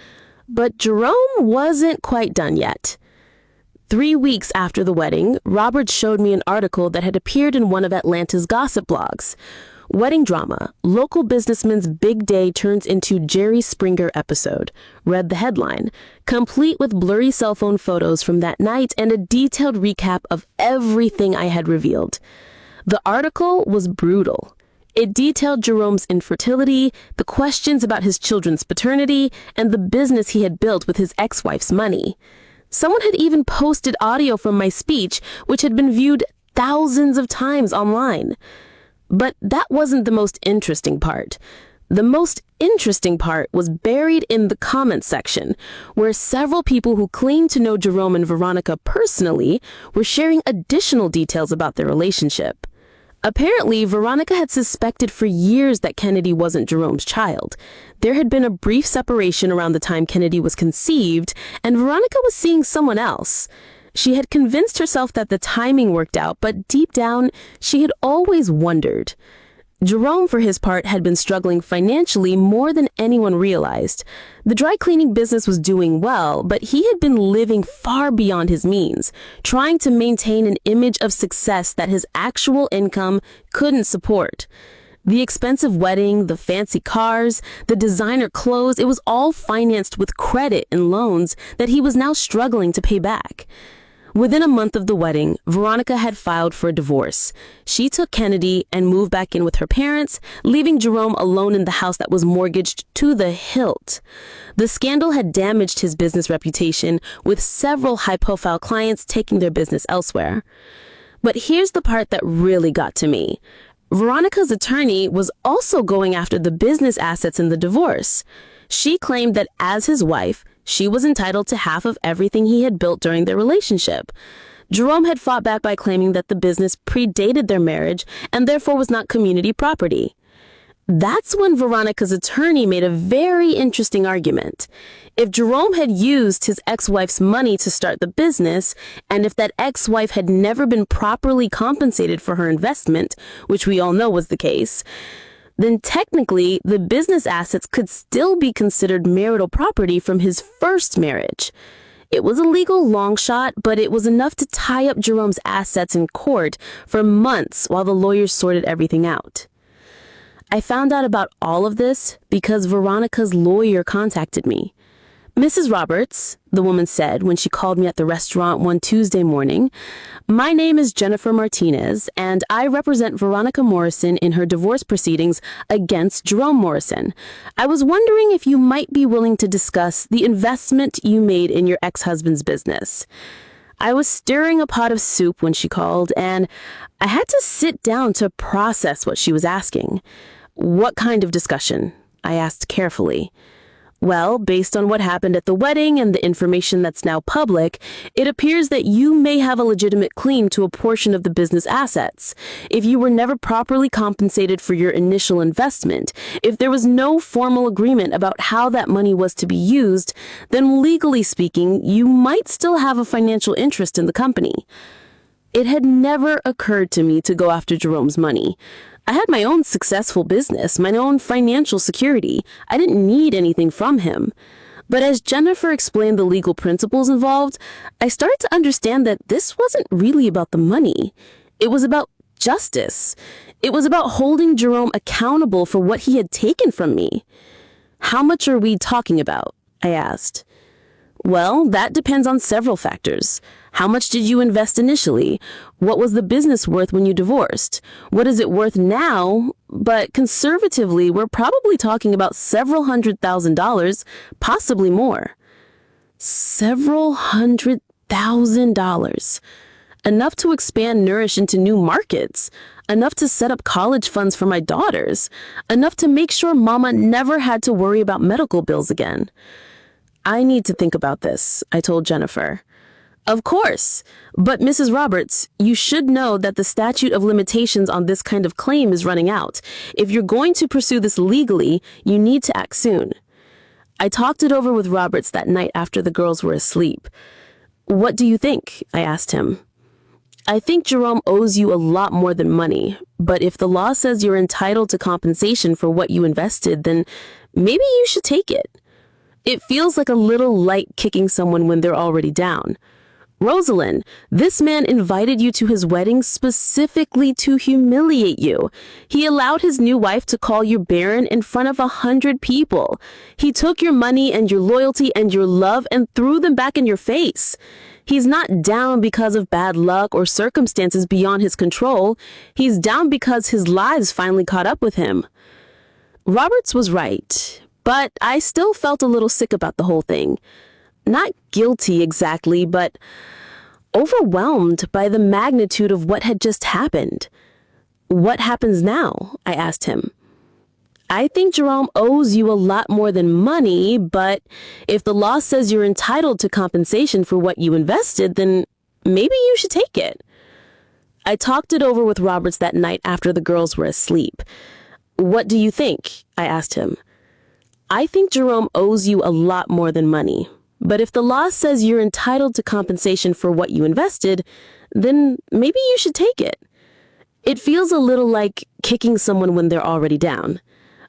But Jerome wasn't quite done yet. 3 weeks after the wedding, Robert showed me an article that had appeared in one of Atlanta's gossip blogs. "Wedding drama, local businessman's big day turns into Jerry Springer episode," read the headline, complete with blurry cell phone photos from that night and a detailed recap of everything I had revealed. The article was brutal. It detailed Jerome's infertility, the questions about his children's paternity, and the business he had built with his ex-wife's money. Someone had even posted audio from my speech, which had been viewed thousands of times online. But that wasn't the most interesting part. The most interesting part was buried in the comments section, where several people who claimed to know Jerome and Veronica personally were sharing additional details about their relationship. Apparently, Veronica had suspected for years that Kennedy wasn't Jerome's child. There had been a brief separation around the time Kennedy was conceived, and Veronica was seeing someone else. She had convinced herself that the timing worked out, but deep down, she had always wondered. Jerome, for his part, had been struggling financially more than anyone realized. The dry cleaning business was doing well, but he had been living far beyond his means, trying to maintain an image of success that his actual income couldn't support. The expensive wedding, the fancy cars, the designer clothes, it was all financed with credit and loans that he was now struggling to pay back. Within a month of the wedding, Veronica had filed for a divorce. She took Kennedy and moved back in with her parents, leaving Jerome alone in the house that was mortgaged to the hilt. The scandal had damaged his business reputation, with several high-profile clients taking their business elsewhere. But here's the part that really got to me. Veronica's attorney was also going after the business assets in the divorce. She claimed that as his wife, she was entitled to half of everything he had built during their relationship. Jerome had fought back by claiming that the business predated their marriage and therefore was not community property. That's when Veronica's attorney made a very interesting argument. If Jerome had used his ex-wife's money to start the business, and if that ex-wife had never been properly compensated for her investment, which we all know was the case, then technically the business assets could still be considered marital property from his first marriage. It was a legal long shot, but it was enough to tie up Jerome's assets in court for months while the lawyers sorted everything out. I found out about all of this because Veronica's lawyer contacted me. "Mrs. Roberts," the woman said when she called me at the restaurant one Tuesday morning, "my name is Jennifer Martinez, and I represent Veronica Morrison in her divorce proceedings against Jerome Morrison. I was wondering if you might be willing to discuss the investment you made in your ex-husband's business." I was stirring a pot of soup when she called, and I had to sit down to process what she was asking. "What kind of discussion?" I asked carefully. "Well, based on what happened at the wedding and the information that's now public, it appears that you may have a legitimate claim to a portion of the business assets. If you were never properly compensated for your initial investment, if there was no formal agreement about how that money was to be used, then legally speaking, you might still have a financial interest in the company." It had never occurred to me to go after Jerome's money. I had my own successful business, my own financial security. I didn't need anything from him. But as Jennifer explained the legal principles involved, I started to understand that this wasn't really about the money. It was about justice. It was about holding Jerome accountable for what he had taken from me. "How much are we talking about?" I asked. "Well, that depends on several factors. How much did you invest initially? What was the business worth when you divorced? What is it worth now? But conservatively, we're probably talking about several $100,000, possibly more." Several $100,000. Enough to expand Nourish into new markets. Enough to set up college funds for my daughters. Enough to make sure Mama never had to worry about medical bills again. "I need to think about this," I told Jennifer. "Of course. But Mrs. Roberts, you should know that the statute of limitations on this kind of claim is running out. If you're going to pursue this legally, you need to act soon." I talked it over with Roberts that night after the girls were asleep. "What do you think?" I asked him. "I think Jerome owes you a lot more than money, but if the law says you're entitled to compensation for what you invested, then maybe you should take it. It feels like a little light kicking someone when they're already down. Rosalind, this man invited you to his wedding specifically to humiliate you. He allowed his new wife to call you barren in front of 100 people. He took your money and your loyalty and your love and threw them back in your face. He's not down because of bad luck or circumstances beyond his control. He's down because his lies finally caught up with him." Roberts was right, but I still felt a little sick about the whole thing. Not guilty exactly, but overwhelmed by the magnitude of what had just happened. "What happens now?" I asked him. "I think Jerome owes you a lot more than money, but if the law says you're entitled to compensation for what you invested, then maybe you should take it." I talked it over with Roberts that night after the girls were asleep. "What do you think?" I asked him. "I think Jerome owes you a lot more than money. But if the law says you're entitled to compensation for what you invested, then maybe you should take it. It feels a little like kicking someone when they're already down.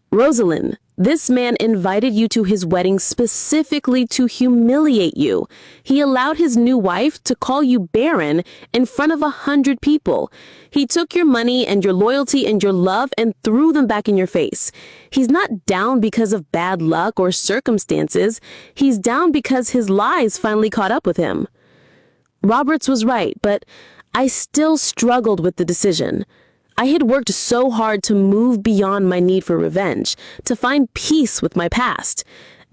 Rosalind, this man invited you to his wedding specifically to humiliate you. He allowed his new wife to call you barren in front of 100 people. He took your money and your loyalty and your love and threw them back in your face. He's not down because of bad luck or circumstances. He's down because his lies finally caught up with him." Roberts was right, but I still struggled with the decision. I had worked so hard to move beyond my need for revenge, to find peace with my past.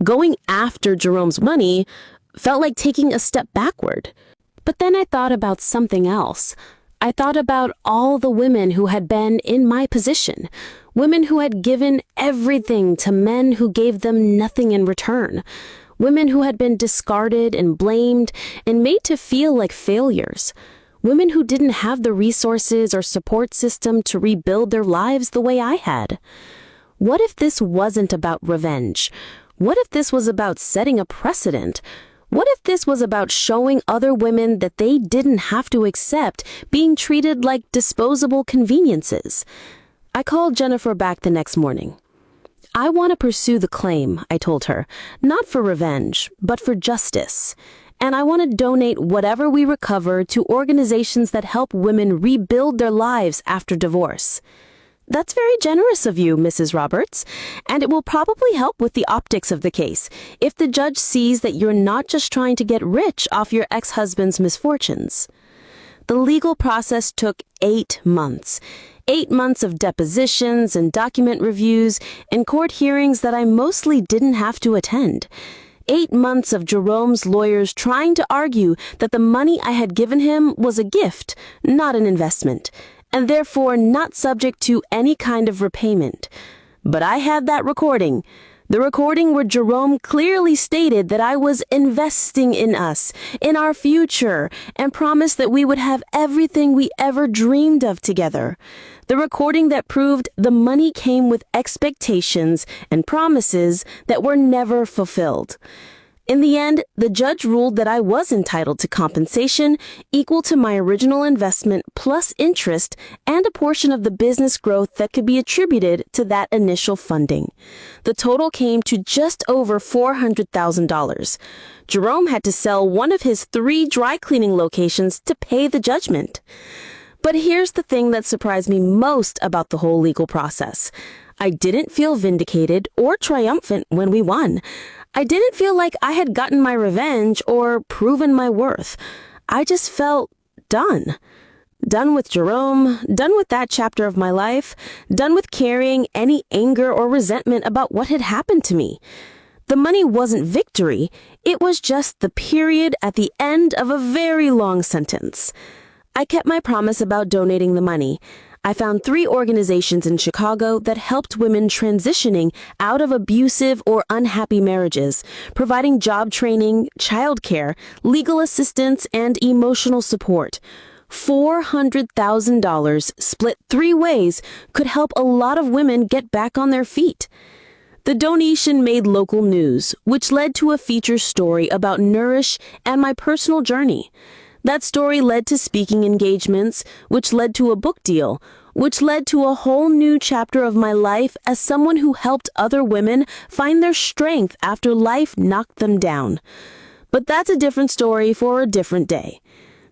Going after Jerome's money felt like taking a step backward. But then I thought about something else. I thought about all the women who had been in my position, women who had given everything to men who gave them nothing in return, women who had been discarded and blamed and made to feel like failures. Women who didn't have the resources or support system to rebuild their lives the way I had. What if this wasn't about revenge? What if this was about setting a precedent? What if this was about showing other women that they didn't have to accept being treated like disposable conveniences? I called Jennifer back the next morning. "I want to pursue the claim," I told her, "not for revenge, but for justice. And I want to donate whatever we recover to organizations that help women rebuild their lives after divorce." "That's very generous of you, Mrs. Roberts, and it will probably help with the optics of the case if the judge sees that you're not just trying to get rich off your ex-husband's misfortunes." The legal process took 8 months. 8 months of depositions and document reviews and court hearings that I mostly didn't have to attend. 8 months of Jerome's lawyers trying to argue that the money I had given him was a gift, not an investment, and therefore not subject to any kind of repayment. But I had that recording. The recording where Jerome clearly stated that I was investing in us, in our future, and promised that we would have everything we ever dreamed of together. The recording that proved the money came with expectations and promises that were never fulfilled. In the end, the judge ruled that I was entitled to compensation equal to my original investment plus interest and a portion of the business growth that could be attributed to that initial funding. The total came to just over $400,000. Jerome had to sell one of his 3 dry cleaning locations to pay the judgment. But here's the thing that surprised me most about the whole legal process. I didn't feel vindicated or triumphant when we won. I didn't feel like I had gotten my revenge or proven my worth. I just felt done. Done with Jerome, done with that chapter of my life, done with carrying any anger or resentment about what had happened to me. The money wasn't victory, it was just the period at the end of a very long sentence. I kept my promise about donating the money. I found 3 organizations in Chicago that helped women transitioning out of abusive or unhappy marriages, providing job training, childcare, legal assistance, and emotional support. $400,000 split 3 ways could help a lot of women get back on their feet. The donation made local news, which led to a feature story about Nourish and my personal journey. That story led to speaking engagements, which led to a book deal, which led to a whole new chapter of my life as someone who helped other women find their strength after life knocked them down. But that's a different story for a different day.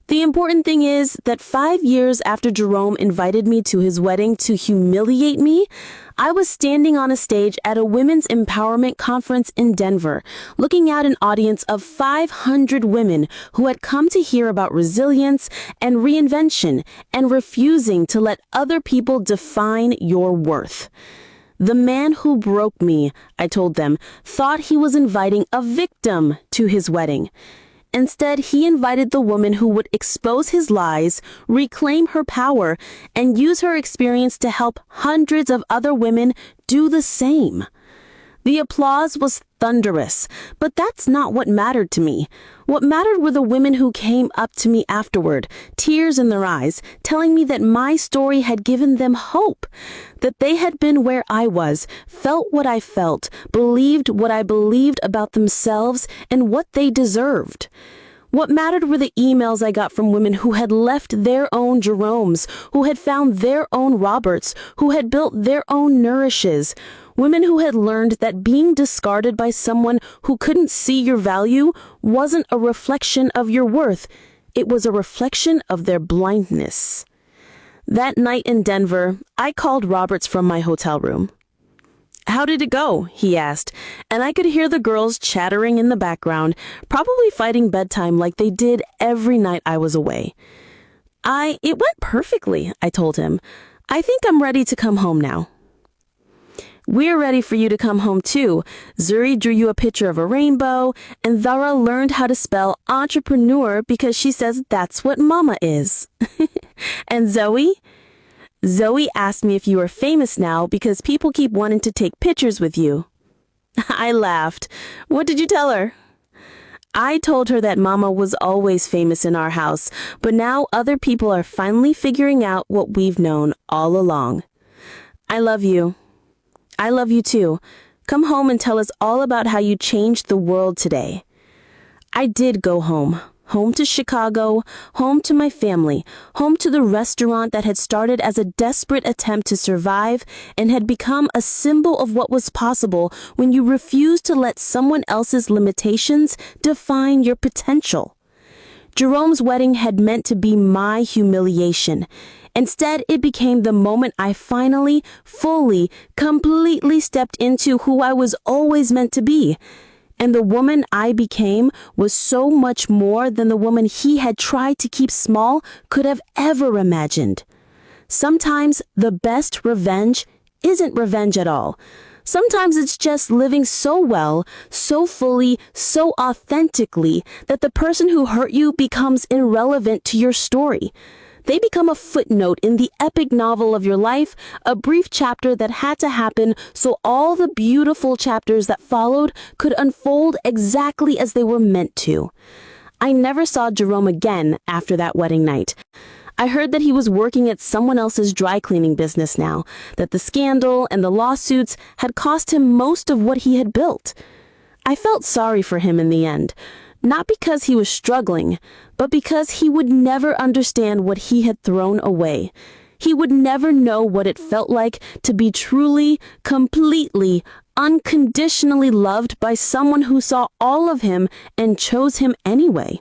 The important thing is that 5 years after Jerome invited me to his wedding to humiliate me, I was standing on a stage at a women's empowerment conference in Denver, looking at an audience of 500 women who had come to hear about resilience and reinvention and refusing to let other people define your worth. The man who broke me, I told them, thought he was inviting a victim to his wedding. Instead, he invited the woman who would expose his lies, reclaim her power, and use her experience to help hundreds of other women do the same. The applause was thunderous, but that's not what mattered to me. What mattered were the women who came up to me afterward, tears in their eyes, telling me that my story had given them hope, that they had been where I was, felt what I felt, believed what I believed about themselves and what they deserved. What mattered were the emails I got from women who had left their own Jeromes, who had found their own Roberts, who had built their own Nourishes. Women who had learned that being discarded by someone who couldn't see your value wasn't a reflection of your worth. It was a reflection of their blindness. That night in Denver, I called Roberts from my hotel room. "How did it go?" he asked, and I could hear the girls chattering in the background, probably fighting bedtime like they did every night I was away. It went perfectly," I told him. "I think I'm ready to come home now." "We're ready for you to come home too. Zuri drew you a picture of a rainbow, and Zara learned how to spell entrepreneur because she says that's what mama is." "And Zoe?" "Zoe asked me if you are famous now because people keep wanting to take pictures with you." I laughed. "What did you tell her?" "I told her that Mama was always famous in our house, but now other people are finally figuring out what we've known all along." "I love you." "I love you too. Come home and tell us all about how you changed the world today." I did go home. Home to Chicago, home to my family, home to the restaurant that had started as a desperate attempt to survive and had become a symbol of what was possible when you refuse to let someone else's limitations define your potential. Jerome's wedding had meant to be my humiliation. Instead, it became the moment I finally, fully, completely stepped into who I was always meant to be. And the woman I became was so much more than the woman he had tried to keep small could have ever imagined. Sometimes the best revenge isn't revenge at all. Sometimes it's just living so well, so fully, so authentically that the person who hurt you becomes irrelevant to your story. They become a footnote in the epic novel of your life, a brief chapter that had to happen so all the beautiful chapters that followed could unfold exactly as they were meant to. I never saw Jerome again after that wedding night. I heard that he was working at someone else's dry cleaning business now, that the scandal and the lawsuits had cost him most of what he had built. I felt sorry for him in the end, not because he was struggling, but because he would never understand what he had thrown away. He would never know what it felt like to be truly, completely, unconditionally loved by someone who saw all of him and chose him anyway.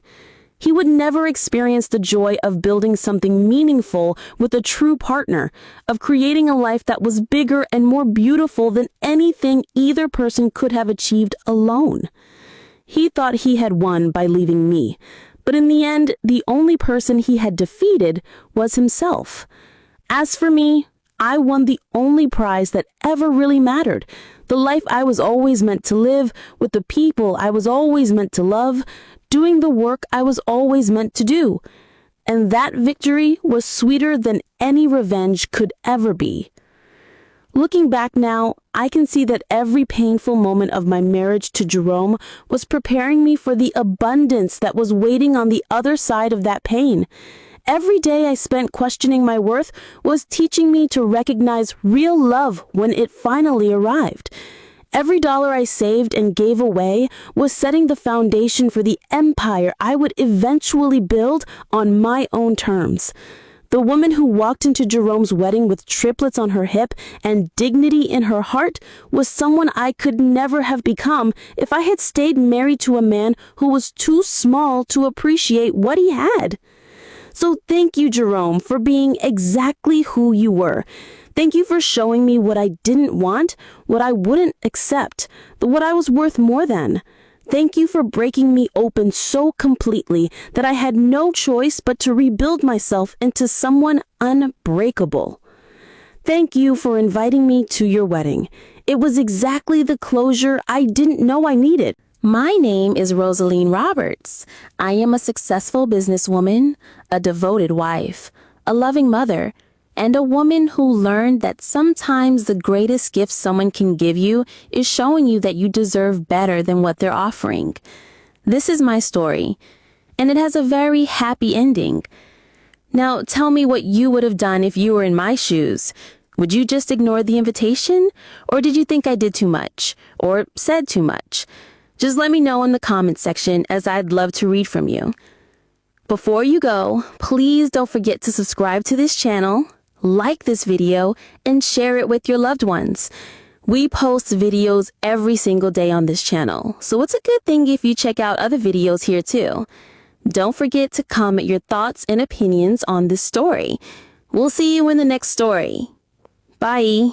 He would never experience the joy of building something meaningful with a true partner, of creating a life that was bigger and more beautiful than anything either person could have achieved alone. He thought he had won by leaving me, but in the end, the only person he had defeated was himself. As for me, I won the only prize that ever really mattered, the life I was always meant to live, with the people I was always meant to love, doing the work I was always meant to do. And that victory was sweeter than any revenge could ever be. Looking back now, I can see that every painful moment of my marriage to Jerome was preparing me for the abundance that was waiting on the other side of that pain. Every day I spent questioning my worth was teaching me to recognize real love when it finally arrived. Every dollar I saved and gave away was setting the foundation for the empire I would eventually build on my own terms. The woman who walked into Jerome's wedding with triplets on her hip and dignity in her heart was someone I could never have become if I had stayed married to a man who was too small to appreciate what he had. So thank you, Jerome, for being exactly who you were. Thank you for showing me what I didn't want, what I wouldn't accept, what I was worth more than. Thank you for breaking me open so completely that I had no choice but to rebuild myself into someone unbreakable. Thank you for inviting me to your wedding. It was exactly the closure I didn't know I needed. My name is Rosaline Roberts. I am a successful businesswoman, a devoted wife, a loving mother, and a woman who learned that sometimes the greatest gift someone can give you is showing you that you deserve better than what they're offering. This is my story, and it has a very happy ending. Now, tell me what you would have done if you were in my shoes. Would you just ignore the invitation? Or did you think I did too much? Or said too much? Just let me know in the comments section, as I'd love to read from you. Before you go, please don't forget to subscribe to this channel, like this video, and share it with your loved ones. We post videos every single day on this channel, so it's a good thing if you check out other videos here too. Don't forget to comment your thoughts and opinions on this story. We'll see you in the next story. Bye.